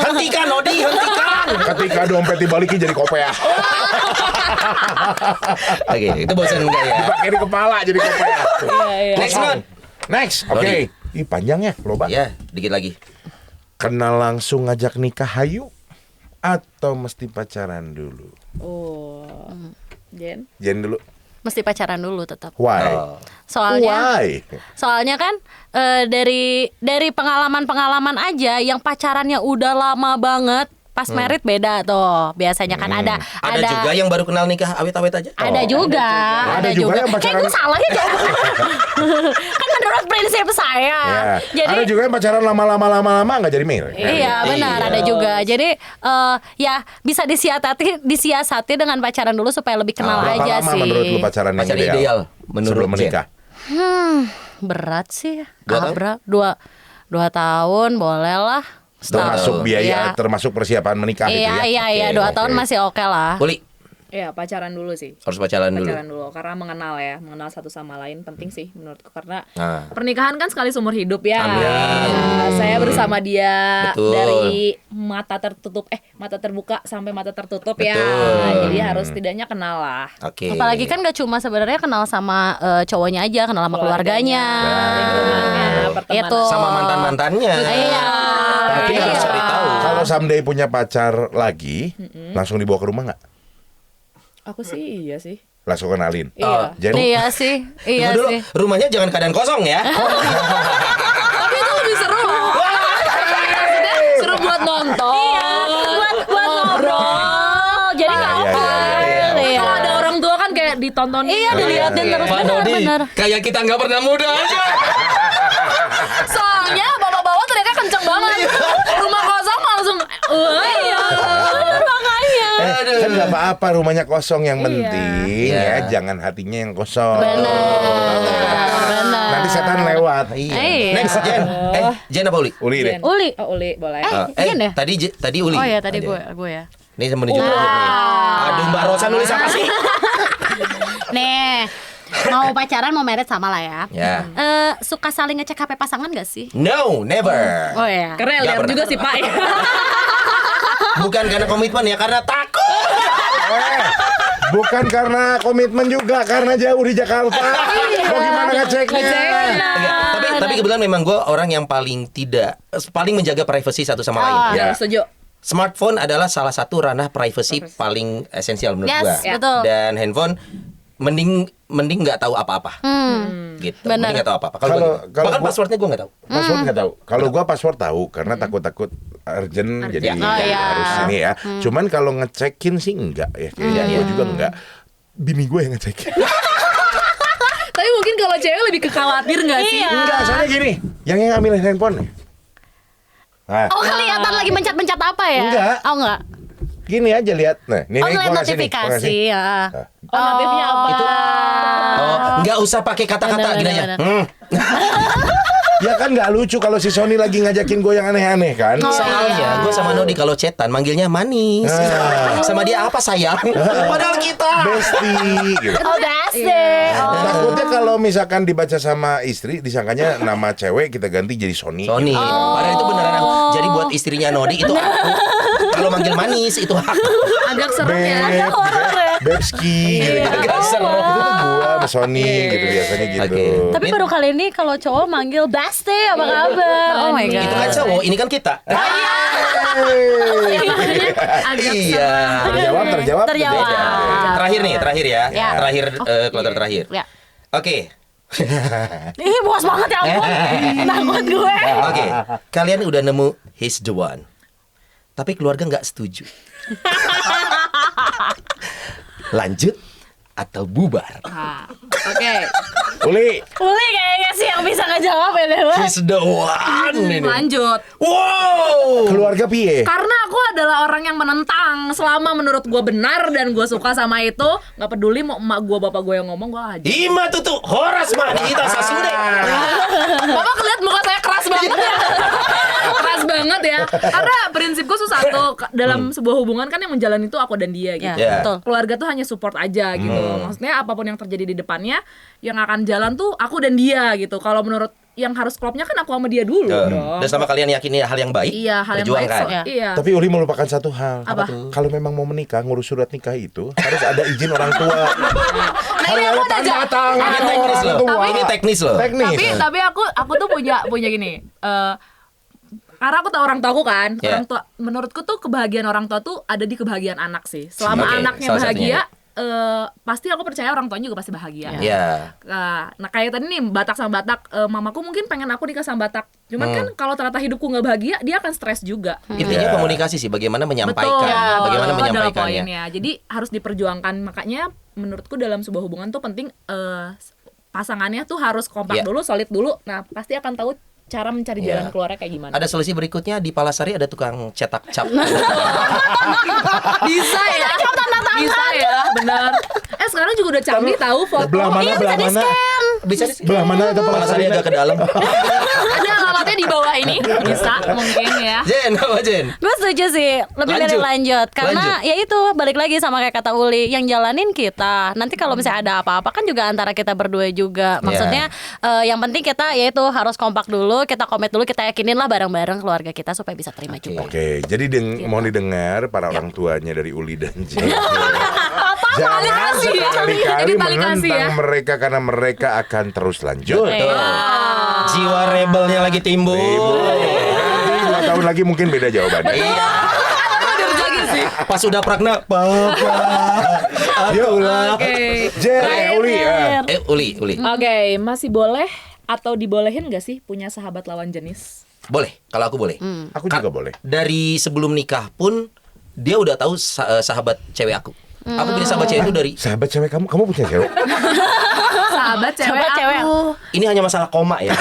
Hentikan Nodi, hentikan. Ketika dompet dibalikin jadi kopeah. Oke, itu bosan enggak ya? Dipakai di kepala jadi kopeah. Next Not. Next, oke. Ih panjang ya, loba. Ya, dikit lagi. Kenal langsung ngajak nikah hayu atau mesti pacaran dulu? Oh. Jen. Jen dulu. Mesti pacaran dulu tetap. Why? Soalnya kan dari pengalaman aja yang pacarannya udah lama banget pas merit beda tuh. Biasanya kan ada juga yang baru kenal nikah awet-awet aja. Ada juga. Ada juga yang pacaran. Kayak gue salah ya jawabannya. Kan menurut prinsip saya. Ya. Jadi Ada juga yang pacaran lama-lama nggak jadi married. iya benar ada juga. Jadi ya bisa disiasati dengan pacaran dulu supaya lebih kenal Berapa aja lama sih. menurut lu pacaran yang Pacaran ideal? ideal menurut sebelum menikah? Berat sih. 2 tahun? Dua tahun boleh lah. Termasuk biaya, Iya. termasuk persiapan menikah itu ya? Iya, 2 tahun masih oke lah. Uli, Ya, pacaran dulu sih. harus pacaran dulu. Pacaran dulu karena mengenal satu sama lain penting sih menurutku karena Nah. pernikahan kan sekali seumur hidup ya. Amin. Saya bersama dia Betul. dari mata terbuka sampai mata tertutup ya. Betul. Jadi harus setidaknya kenal lah. Oke. Apalagi kan gak cuma sebenarnya kenal sama cowoknya aja, kenal sama keluarganya. Lingkungannya, pertemanan. Itu. sama mantan-mantannya. Iya. Tapi Harus cari tahu. kalau someday punya pacar lagi, langsung dibawa ke rumah nggak? Aku sih iya sih. Langsung kenalin. Iya. Jadi Iya sih. Iya Tunggu dulu, sih. rumahnya jangan keadaan kosong ya. Tapi itu lebih seru. Maksudnya seru buat nonton. Iya, buat ngobrol. Jadi nggak Iya, awkward. iya. Iya. Kalau ada orang tua kan kayak ditonton. Iya, diliatin terus. Pak Nodi, Benar. kayak kita nggak pernah muda aja. Soalnya bawa-bawa teriaknya kenceng banget. Rumah kosong langsung. Iya. Makanya. kan nggak apa-apa rumahnya kosong, yang penting Iya. ya jangan hatinya yang kosong. Benar. Nanti setan lewat. Iya. Next, Jen. Jen apa Uli? Uli deh. Uli. Oh, Uli boleh. Jen ya? Tadi Uli. Oh ya tadi Aja. gue ya. Ini menuju terakhir nih. Aduh, Mbak Rosa nulis apa sih? Nih, Mau pacaran, mau married sama lah ya. Ya. Suka saling ngecek HP pasangan gak sih? No, never. Oh ya. Karena Nggak lihat pernah. juga sih Pak. Bukan karena komitmen ya, karena takut. Bukan karena komitmen juga, karena jauh di Jakarta. Mau gimana ngeceknya? Enggak, tapi kebetulan memang gue orang yang paling menjaga privasi satu sama lain. Ya. Setuju. Smartphone adalah salah satu ranah privasi paling esensial menurut Yes, gua. betul. Dan handphone mending nggak tahu apa-apa. Gitu. Benar. Mending nggak tahu apa-apa. Kalau- Kalau kalau bahkan gua- passwordnya gua nggak tahu. Password nggak tahu. Kalau gua password tahu karena takut-takut urgent jadi Oh, iya. harus ini ya. Cuman kalau ngecekin sih enggak ya. Kayaknya gua juga enggak. Bini gue yang ngecekin. Tapi mungkin kalau cewek lebih kekhawatir nggak sih? Iya. Enggak, soalnya gini. Yang ngambilin handphone. Nah, Oh, kelihatan lagi mencet-mencet apa ya? Enggak. Oh, enggak. gini aja lihat. Nah, nih Oh, nih, ngeliat gua ngasih nih, gua notifikasi ngasih. ya. Nah. Oh, notifnya apa? Itu nggak usah pakai kata-kata Bener, gini bener, aja. bener. Ya kan nggak lucu kalau si Sony lagi ngajakin gue yang aneh-aneh kan. Soalnya gue sama Nodi kalau chatan manggilnya manis. Sama dia apa sayang? Padahal kita. Bestie gitu. Oh, that's it. Oh. Takutnya kalau misalkan dibaca sama istri disangkanya nama cewek kita ganti jadi Sony. Sony. Padahal itu beneran. Jadi buat istrinya Nodi itu aku. Kalau manggil manis itu hak. Agak serem ya. Beb, Bebski gitu. Agak serem. Itu tuh gua sama Sony gitu biasanya gitu. Oke. Tapi baru kali ini kalau cowok manggil Bestie, apa kabar? Oh my god. Itu kan cowok, ini kan kita. Agak Iya. Terjawab. Terjawab. Terakhir nih, terakhir ya. Ya. Terakhir kloter terakhir. Ya. Oke. Ih, bos banget ya ampun. Takut gue. Oke. Kalian udah nemu he's the one. Tapi keluarga nggak setuju. Lanjut atau bubar? Ah, Oke. Uli, Uli kayaknya sih yang bisa ngejawab ya Dewa. He's the one ini. Lanjut. Wow. keluarga piye? Karena aku adalah orang yang menentang. Selama menurut gue benar dan gue suka sama itu, nggak peduli mau emak gue bapak gue yang ngomong, gue aja. Ima tutu horas mah kita sasude. Bapak kelihat muka saya keras banget ya. Keras banget ya. Karena prinsipku tuh satu, dalam sebuah hubungan kan yang menjalani itu aku dan dia gitu. Ya, Ya. betul. Keluarga tuh hanya support aja gitu. Maksudnya apapun yang terjadi di depannya, yang akan jalan tuh aku dan dia gitu. Kalau menurut yang harus klopnya kan aku sama dia dulu dong. Dan sama kalian yakini hal yang baik, Iya, hal yang baik. perjuangkan. Ya. Iya. Tapi Uli melupakan satu hal. Apa? Kalau memang mau menikah, ngurus surat nikah itu harus ada izin orang tua. ini aku udah tanda tangan Ini teknis orang loh. tua. Ini teknis loh. Teknis. Tapi aku tuh punya gini. Karena aku tahu orang tuaku kan, Ya. orang tua menurutku tuh kebahagiaan orang tua tuh ada di kebahagiaan anak sih. Selama Oke, anaknya salah bahagia, pasti aku percaya orang tuanya juga pasti bahagia. Ya. Nah kayak tadi nih Batak sama Batak, mamaku mungkin pengen aku nikah sama Batak. Cuman kan kalau ternyata hidupku nggak bahagia, dia akan stres juga. Intinya komunikasi sih, bagaimana menyampaikan, bagaimana itu adalah menyampaikannya. poinnya. Jadi harus diperjuangkan. Makanya menurutku dalam sebuah hubungan tuh penting pasangannya tuh harus kompak Ya. dulu, solid dulu. Nah pasti akan tahu cara mencari jalan keluarnya kayak gimana. Ada solusi berikutnya di Palasari ada tukang cetak cap. Bisa ya, bisa ya, benar. Sekarang juga udah canggih tahu foto. Belah mana? Belah mana? Bisa di Belah mana itu Palasari agak ke dalam. Ada alamatnya di bawah ini, bisa mungkin ya. Jen, apa Jen? Gue setuju sih, lebih dari Lanjut. lanjut. Karena Lanjut. ya itu, balik lagi sama kayak kata Uli, yang jalanin kita. Nanti kalau misalnya ada apa-apa kan juga antara kita berdua juga. Maksudnya yang penting kita ya itu harus kompak dulu, kita komit dulu, kita yakinin lah bareng-bareng keluarga kita supaya bisa terima juga. Oke, jadi mohon didengar para orang tuanya dari Uli dan Jen. Jangan kasih ya. sekali-kali Jadi balik kasih menentang ya. mereka karena mereka akan terus lanjut. Betul. Jiwa rebelnya lagi timbul. Nanti 2 tahun lagi mungkin beda jawabannya. Iya. Ada lagi sih. Pas udah pragna, papa. Yuk ulah. Oke. Jen, Uli ya. Uli. Oke, masih boleh atau dibolehin gak sih punya sahabat lawan jenis? Boleh, kalau aku boleh. Aku juga boleh. Dari sebelum nikah pun dia udah tahu sahabat cewek aku. Aku punya sahabat cewek itu dari Sahabat cewek kamu punya cewek? Sahabat cewek cewek aku. ini hanya masalah koma ya.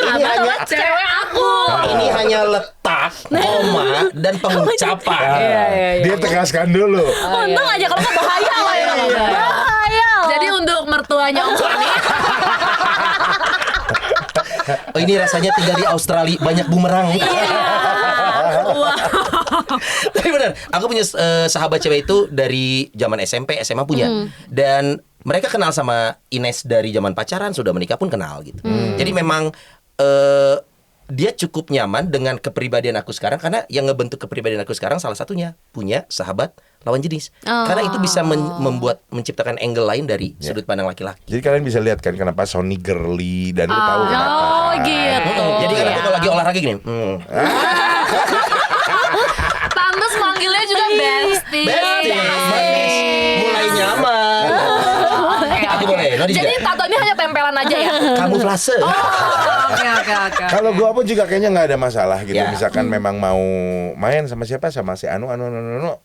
Sahabat cewek aku. Ini hanya letak, koma dan pengucapan. Dia tegaskan dulu. Untung aja kalau nggak bahaya loh ya. Bahaya loh. Jadi untuk mertuanya Om Sony, Oh, ini rasanya tinggal di Australia banyak bumerang. Tapi benar, aku punya sahabat cewek itu dari zaman SMP, SMA punya. Dan mereka kenal sama Ines dari zaman pacaran, sudah menikah pun kenal gitu. Jadi memang dia cukup nyaman dengan kepribadian aku sekarang, karena yang ngebentuk kepribadian aku sekarang salah satunya punya sahabat lawan jenis. Karena itu bisa membuat menciptakan angle lain dari sudut pandang laki-laki. Jadi kalian bisa lihat kan kenapa Sony girly dan lu tahu kenapa. Oh gitu. Jadi kan aku kalau lagi olahraga gini. Pantes manggilnya juga bestie. Bestie, manis, mulai nyaman. Aku boleh, Nodi Jadi juga. tato ini hanya tempelan aja ya? Kamuflase. Oke. Kalau gua pun juga kayaknya nggak ada masalah gitu. Ya. Misalkan memang mau main sama siapa, sama si Anu,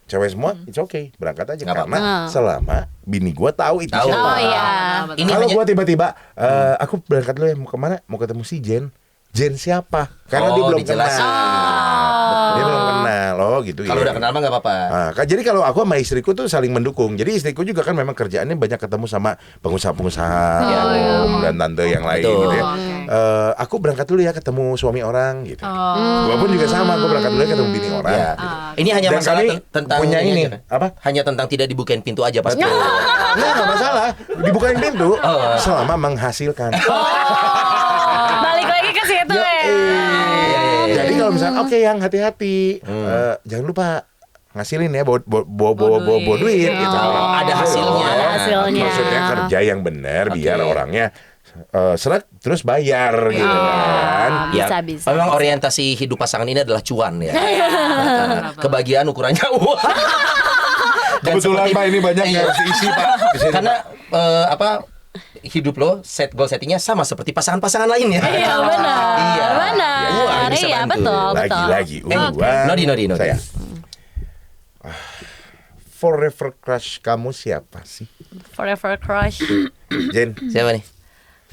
cewek semua, it's okay, berangkat aja. Nggak Karena selama bini gua tahu itu Tahu. siapa. Oh iya. Ini Kalau hanya gua tiba-tiba, aku berangkat dulu ya, mau kemana? Mau ketemu si Jen. Jen siapa? Karena dia belum kenal. dijelasin. Dia belum kenal, gitu Kalau ya. udah kenal mah nggak apa-apa. Jadi kalau aku sama istriku tuh saling mendukung. Jadi istriku juga kan memang kerjaannya banyak ketemu sama pengusaha-pengusaha, om dan tante yang lain Betul. gitu ya. Aku berangkat dulu ya ketemu suami orang gitu. Gua pun juga sama, gua berangkat dulu ya ketemu bini orang. Ya. Ini hanya Dan masalah kami tentang punya ini, aja kan? apa? Hanya tentang tidak dibukain pintu aja pas pulang. Nggak masalah, dibukain pintu selama menghasilkan. Balik lagi ke situ ya. Jadi kalau misalnya oke yang hati-hati, jangan lupa ngasilin ya, bawa duit gitu. Ada hasilnya. Ada hasilnya. Maksudnya kerja yang benar biar orangnya seret terus bayar gitu kan. Bisa. Memang orientasi hidup pasangan ini adalah cuan ya. Kebahagiaan ukurannya uang. Dan Kebetulan seperti- Pak ini banyak Iya. yang harus diisi Pak. Di sini, Karena Pak. hidup lo goal settingnya sama seperti pasangan-pasangan lainnya. Iya benar. Iya. Benar. Uang bisa Iya bantu. betul. Lagi-lagi uang. Nodi. Saya. Forever crush kamu siapa sih? Forever crush. Jen. Siapa nih?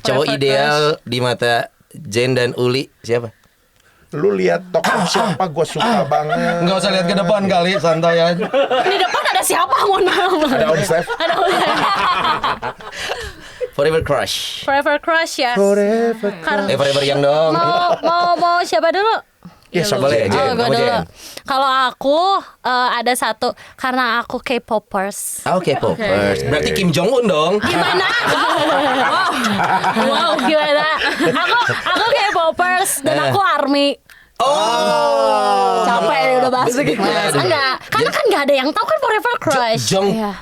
Cowok Forever ideal di mata Jen dan Uli siapa? Lu lihat tokoh siapa gue suka banget. Enggak usah lihat ke depan kali, santai aja. Di depan ada siapa? Mohon maaf. Ada Om Steph. Ada Forever crush. Forever crush ya. Forever. Forever yang dong. Mau siapa dulu? Ya, lu. Boleh, Jen. Oh, gue Kamu, dulu. Jen. Kalau aku ada satu karena aku K-popers. Oke, popers. Berarti Kim Jong Un dong. Gimana? Wow, gimana? Aku K-popers dan aku ARMY. Oh. Capek nih udah bahas gitu. Enggak, karena kan nggak ada yang tahu kan Forever Crush.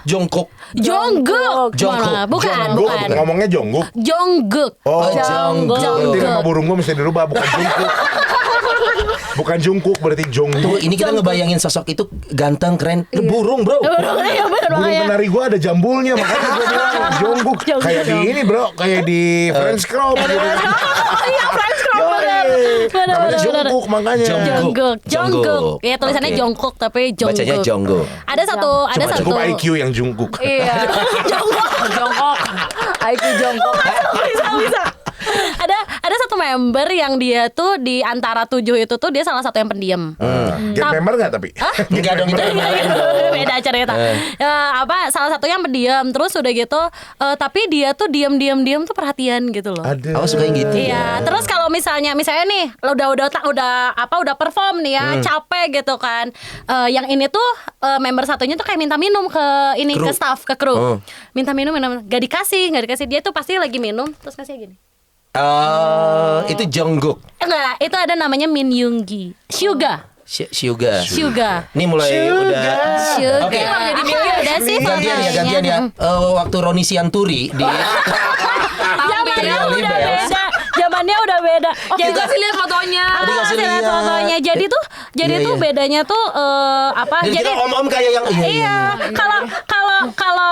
Jongkook. Jongkook. Jongkook. Mana? Bukan, Jongguk, bukan. ngomongnya Jongguk. Jongkook. Oh, Jongkook. Berarti nama burung gua mesti dirubah, bukan Jungkook. Bukan Jungkook, berarti Tuh, Jongguk. ini kita ngebayangin sosok itu ganteng, keren. Burung, bro. Iya benar Burung makanya. penari gua ada jambulnya, makanya gua bilang Jongguk. Kayak di ini bro, kayak di French Crop gitu. Iya, French Crop benar. Namanya Jungkook makanya. Jongkook. Ya tulisannya Oke. Jongkook tapi Jongkook. Bacanya Jongkook. Ada satu. Cukup IQ yang Jungkook. Iya. Jongkok. IQ jongkok. Bisa. Ada satu member yang dia tuh di antara 7 itu tuh dia salah satu yang pendiam. Get member nggak tapi? Enggak dong, itu yang lain dong. Beda cerita. Salah satu yang pendiam terus udah gitu tapi dia tuh diam tuh perhatian gitu loh. Ada. Aku suka yang gitu. Iya, terus kalau misalnya nih lo udah perform nih ya, capek gitu kan. Yang ini tuh member satunya tuh kayak minta minum ke ini Kru. ke staff, ke kru. Minta minum gak dikasih. Dia tuh pasti lagi minum terus kasih gini. Itu Jongkook. Enggak, itu ada namanya Min Yoongi. Suga. Suga. Ini mulai udah. Suga. Oke. Aku udah sih Gantian ya. Waktu Roni Sianturi di Zamannya Trio udah Libels. beda. Zamannya udah beda. Kita kasih lihat fotonya. Dikasih lihat. fotonya. Jadi tuh Iya. bedanya tuh Dan kita om-om kayak yang Iya, kalau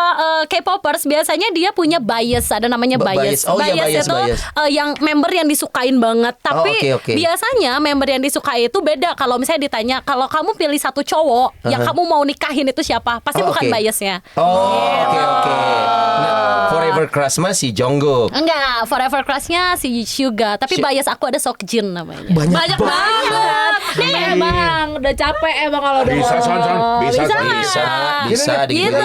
K-popers biasanya dia punya bias, ada namanya bias. Bias. Oh iya, bias, itu bias. yang member yang disukain banget. Tapi oke. biasanya member yang disukai itu beda. Kalau misalnya ditanya, kalau kamu pilih satu cowok yang kamu mau nikahin itu siapa? Pasti bukan oke. biasnya. Oke. Nah, Forever Forever Crush mah si Jungkook. Enggak, forever crush-nya si Suga. Tapi bias aku ada Seokjin namanya. Banyak banget. Nih emang udah capek emang kalau udah Bisa, Son. Bisa. Bisa Gitu.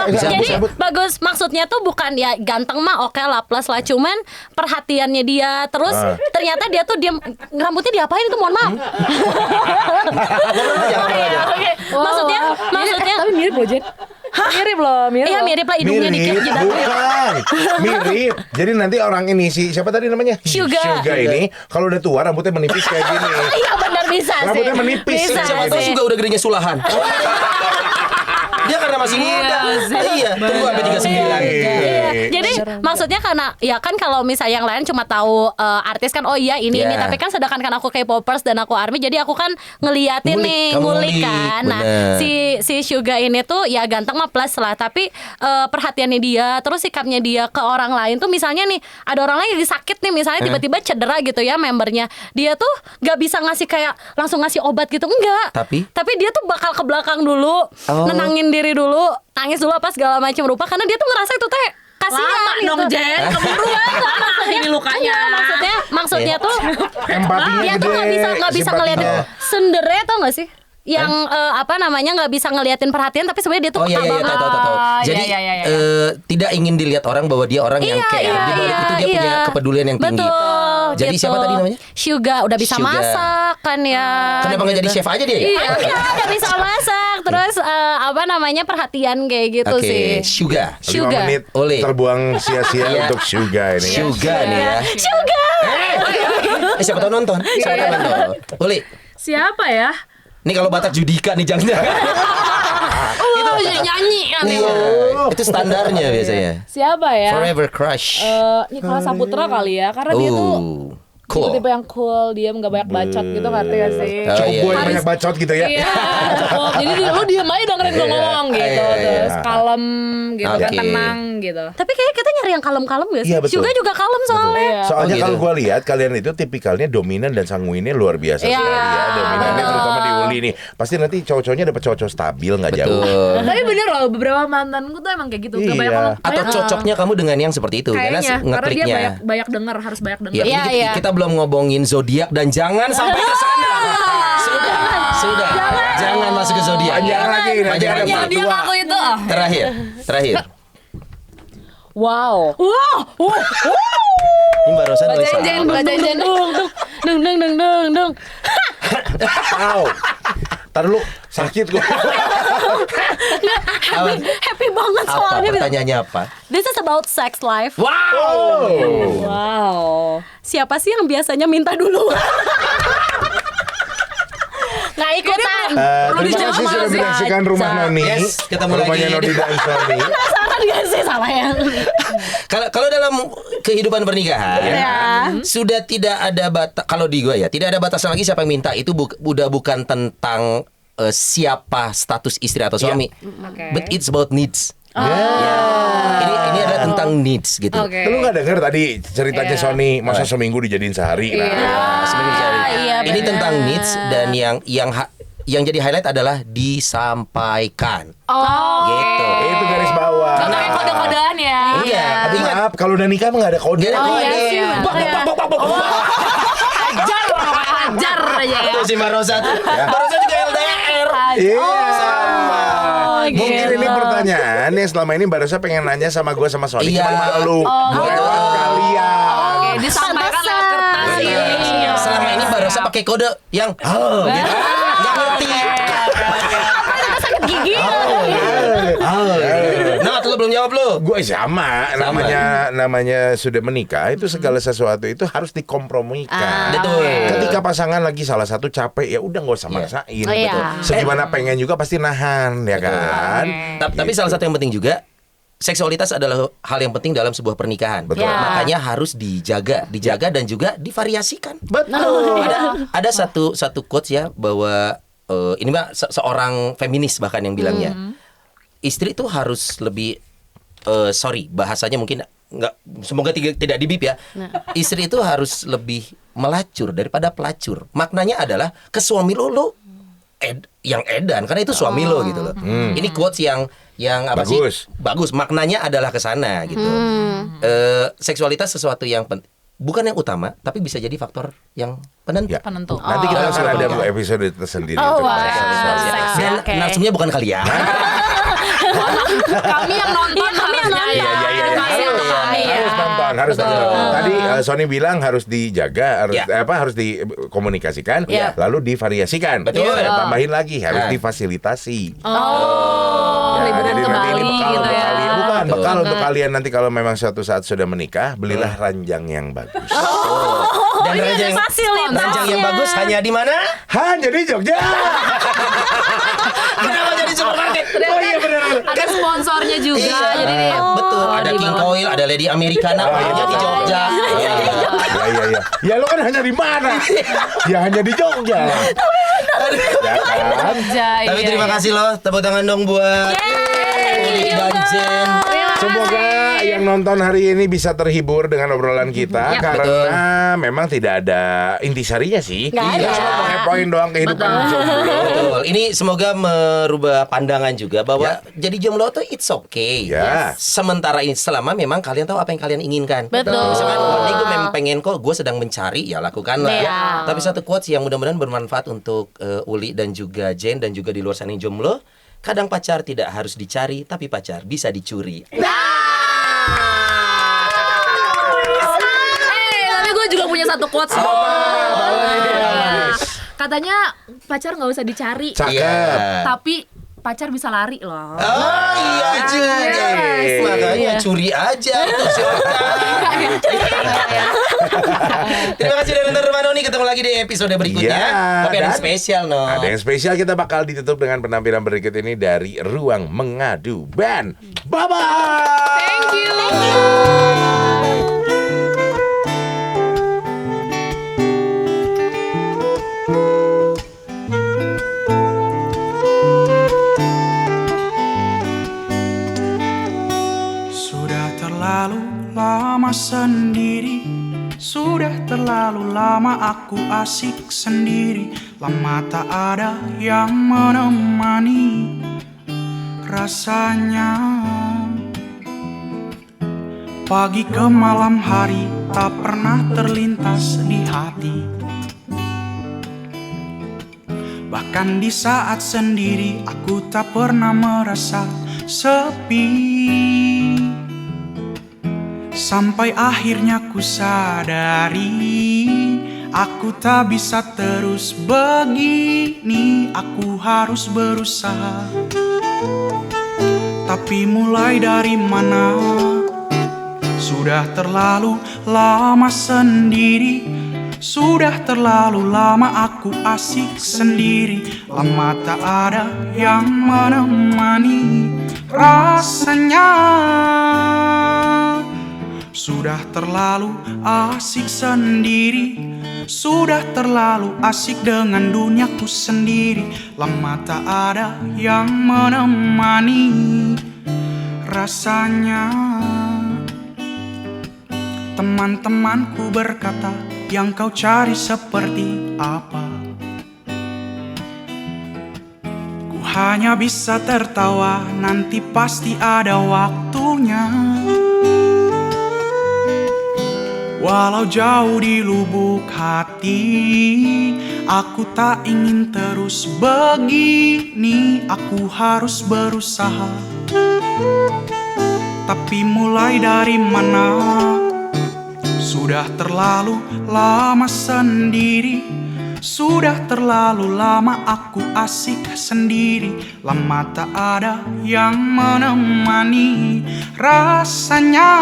Bisa, Jadi sebut. bagus, maksudnya tuh bukan ya ganteng mah oke lah plus lah, cuman perhatiannya dia terus ternyata dia tuh rambutnya diapain itu, mohon maaf. Oke. Maksudnya tapi mirip loh, Jen. Mirip loh. iya mirip lah hidungnya dikit jidatnya. Bukan. Mirip. Jadi nanti orang ini siapa tadi namanya? Suga. Ini kalau udah tua rambutnya menipis kayak gini. Iya benar bisa sih. Rambutnya menipis. Bisa Siapa tahu sih. juga udah gedenya sulahan. Dia karena masih muda. Iya, tunggu sampai 39. Iya. Jadi maksudnya karena ya kan kalau misalnya yang lain cuma tahu artis kan, oh iya ini Yeah. tapi kan sedangkan kan aku K-popers dan aku ARMY, jadi aku kan ngeliatin Ngulik, nih, kamu ngulik ngulik, kan. Nah, bener. si Suga ini tuh ya ganteng mah plus lah, tapi perhatiannya dia, terus sikapnya dia ke orang lain tuh, misalnya nih ada orang lain yang sakit nih, misalnya tiba-tiba cedera gitu ya membernya. Dia tuh gak bisa ngasih kayak langsung ngasih obat gitu, enggak. Tapi dia tuh bakal ke belakang dulu, nenangin diri dulu, nangis dulu apa segala macam rupa, karena dia tuh ngerasa itu teh kasihan Lama gitu. dong, Jen. Keburu banget ini lukanya. Iya, maksudnya tuh Empatinya dia tuh gede, nggak bisa ngeliatin simpatinya. sendiri, tau nggak sih? Yang nggak bisa ngeliatin perhatian, tapi sebenarnya dia tuh Oh iya peka iya banget. tahu. Iya, Jadi iya. tidak ingin dilihat orang bahwa dia orang yang care. Di balik itu dia punya kepedulian yang tinggi. Betul. Jadi siapa tadi namanya? Suga, udah bisa Suga. masak kan ya. Kenapa nggak jadi chef aja dia ya? Iya, udah bisa masak. Terus perhatian kayak gitu Oke, sih. Suga. 5 Suga. menit Oleh. terbuang sia-sia Iya. untuk Suga ini. Suga nih ya. Suga. Siapa tahu nonton. Siapa tahu nonton. Uli. Siapa ya? Nih kalau Batak Judika nih jangan-jangan. Itu nyanyi kan Iya, itu standarnya biasanya. Siapa ya? Forever Crush. Nicholas Saputra kali ya, karena dia tuh Cool. tipe-tipe yang cool, dia nggak banyak bacot gitu, ngerti gak sih? Oh, Cukup iya. gue yang banyak bacot gitu ya. Iya, cukup. Jadi lu diem aja dengerin gue ngomong gitu, terus kalem gitu, kan Oke. tenang gitu. Tapi kayaknya kita nyari yang kalem-kalem gak sih? Iya, betul. Suga juga kalem soalnya. Soalnya Oh, gitu. kalau gue lihat kalian itu tipikalnya dominan dan sanguinnya luar biasa Iya. sekali ya. Dominannya terutama di Uli nih. Pasti nanti cowok-cowoknya dapat cowok stabil nggak jauh. Betul. Tapi bener loh, beberapa mantanku tuh emang kayak gitu. Gak banyak Iya. ngomong. Atau banyak- cocoknya kamu dengan yang seperti itu kayaknya, karena dia ngekliknya. banyak denger, harus banyak denger. Ya, Iya, ini iya. kita belum ngomongin zodiak dan jangan sampai ke sana. Sudah. Jangan masuk ke zodiak. Panjang lagi, nanti Panjang ada lagi. part Dia 2. ngaku itu. Terakhir. Wow. Ini barusan nulis Bacain, apa? bacain, Jen. Dung. Au. Ntar lu sakit gue. Happy banget Apa soalnya. pertanyaannya apa? This is about sex life. Wow. Wow. Siapa sih yang biasanya minta dulu? Nggak ikutan. Terima kasih sudah menyaksikan Rumah Noni. Yes, ketemu Rumahnya lagi. Noni dan Sony. Penasaran gak sih sama yang? Kalau dalam kehidupan pernikahan Ya. sudah tidak ada batas. Kalau di gua ya tidak ada batasan lagi siapa yang minta. Itu udah bukan tentang siapa status istri atau suami, Oke. but it's about needs. Oh. Ya. Ini adalah tentang needs gitu. Oke. Lu nggak denger tadi ceritanya Iya. Sony masa seminggu dijadiin sehari? Nah, Seminggu sekali. iya, Ini benar. tentang needs dan yang jadi highlight adalah disampaikan. Oh, Gitu. itu garis bawah. Gak pakai kode-kodean ya. Iya, Tapi ingat. maaf, kalau udah nikah mah nggak ada kode. Nggak ada Oh kode. iya sih, Bak, bener ya. bak, bak, bak, bak, bak. Hajar aja ya. Tuh si Mbak Rosa tuh. Mbak Rosa juga LDR. Iya. Sama. Mungkin gitu. ini pertanyaan yang selama ini Mbak Rosa pengen nanya sama gue sama Sony. Iya. Cuma malu. Buat gitu. kalian. Oke, disampaikan lewat kertas sih. Iya. Selama ini Mbak Rosa pakai kode yang halo gitu. Nggak ngerti. Sakit gigi. Nah, tuh lo belum jawab lo. Gue sama. Namanya sudah menikah itu segala sesuatu itu harus dikompromikan. Betul. Ketika pasangan lagi salah satu capek ya udah nggak usah maksain. Oh, iya. Betul. Segimana pengen juga pasti nahan ya kan. Tapi salah satu yang penting juga seksualitas adalah hal yang penting dalam sebuah pernikahan. Betul. Ya. Makanya harus dijaga dan juga divariasikan. Betul. Ada satu quotes ya bahwa ini mah seorang feminis bahkan yang bilangnya istri itu harus lebih sorry bahasanya mungkin nggak, semoga tidak dibip ya. Istri itu harus lebih melacur daripada pelacur. Maknanya adalah ke suami lo yang edan karena itu suami lo gitu loh. Ini quotes yang apa Bagus. sih? Bagus. Maknanya adalah ke sana gitu. Seksualitas sesuatu yang bukan yang utama, tapi bisa jadi faktor yang penentu. Ya. Penentu. Nanti kita akan ada episode tersendiri Oh, untuk wow. seksualitas. Seks. Dan Oke. narsumnya bukan kalian. Kami yang nonton harusnya ya. Edukasi untuk kami ya. Harus nonton, harus nonton. Tadi Sony bilang harus dijaga, harus Ya. harus dikomunikasikan, Ya. lalu divariasikan. Betul. Tambahin lagi harus Nah. difasilitasi. Oh, liburan jadi ke nanti ini Bali bekal gitu untuk ya. kalian. Bukan, Betul. bekal untuk kalian nanti kalau memang suatu saat sudah menikah, belilah ranjang yang bagus. Dan ini ranjang, ada fasilitasnya. ranjang yang bagus hanya di mana? Hanya di Jogja. Kenapa jadi supermarket? Oh iya benar. Ada sponsornya juga. Iya. Jadi Betul, ada di King bawah. Coil, ada Lady Americana, Oh, iya, hanya di betul. Jogja. Iya. Ya lo kan hanya di mana? Ya hanya di Jogja. Ya kan? Tapi terima kasih loh, tepuk tangan dong buat Uli dan Jen. Semoga yang nonton hari ini bisa terhibur dengan obrolan kita karena memang tidak ada intisarinya sih. Nggak ada. Cuma poin doang kehidupan jomblo. Betul. Ini semoga merubah pandangan juga bahwa jadi jomblo tuh it's okay. Ya. Sementara ini selama memang kalian tahu apa yang kalian inginkan. Betul. Misalkan one day gue memang pengen kok, gue sedang mencari, ya lakukanlah. Iya. Tapi satu quotes yang mudah-mudahan bermanfaat untuk Uli dan juga Jen dan juga di luar sana yang jomblo. Kadang pacar tidak harus dicari, tapi pacar bisa dicuri. Tapi gue juga punya satu quotes. Bagus. Katanya pacar nggak usah dicari, Cakep. tapi pacar bisa lari loh. Oh iya juga. Yes. Makanya Iya. curi aja itu Terima kasih udah nonton Rumah Noni. Ketemu lagi di episode berikutnya. Iya, Tapi ada yang dan spesial no. Ada yang spesial, kita bakal ditutup dengan penampilan berikut ini dari Ruang Mengadu Band. Bye bye. Thank you. Sudah terlalu lama sendiri, sudah terlalu lama aku asik sendiri. Lama tak ada yang menemani rasanya. Pagi ke malam hari tak pernah terlintas di hati. Bahkan di saat sendiri aku tak pernah merasa sepi. Sampai akhirnya ku sadari, aku tak bisa terus begini. Aku harus berusaha. Tapi mulai dari mana? Sudah terlalu lama sendiri, sudah terlalu lama aku asik sendiri. Lama tak ada yang menemani rasanya. Sudah terlalu asik sendiri, sudah terlalu asik dengan duniaku sendiri. Lama tak ada yang menemani rasanya. Teman-temanku berkata, yang kau cari seperti apa? Ku hanya bisa tertawa, nanti pasti ada waktunya. Walau jauh di lubuk hati, aku tak ingin terus begini. Aku harus berusaha. Tapi mulai dari mana? Sudah terlalu lama sendiri, sudah terlalu lama aku asik sendiri. Lama tak ada yang menemani rasanya.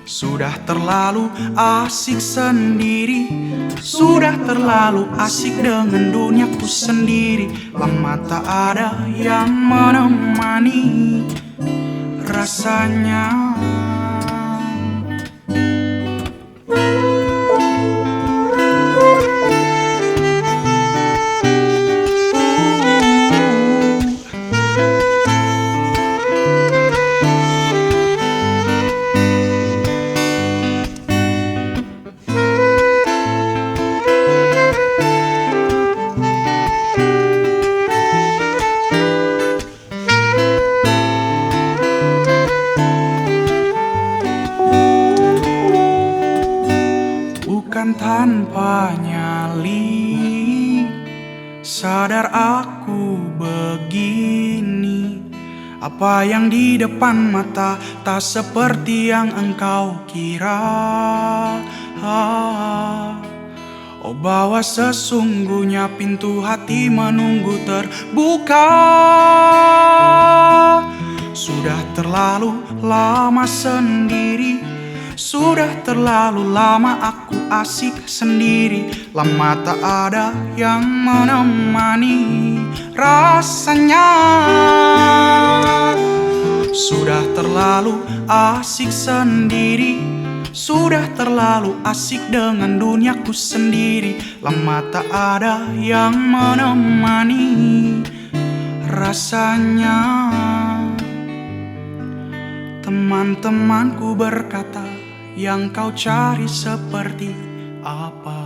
Sudah terlalu asik sendiri, sudah terlalu asik dengan duniaku sendiri. Lama tak ada yang menemani rasanya. tanpa nyali. Sadar aku begini, apa yang di depan mata tak seperti yang engkau kira. Oh, bahwa sesungguhnya pintu hati menunggu terbuka. Sudah terlalu lama sendiri, sudah terlalu lama aku asik sendiri. Lama tak ada yang menemani rasanya. Sudah terlalu asik sendiri, sudah terlalu asik dengan duniaku sendiri. Lama tak ada yang menemani rasanya. Teman-temanku berkata, yang kau cari seperti apa?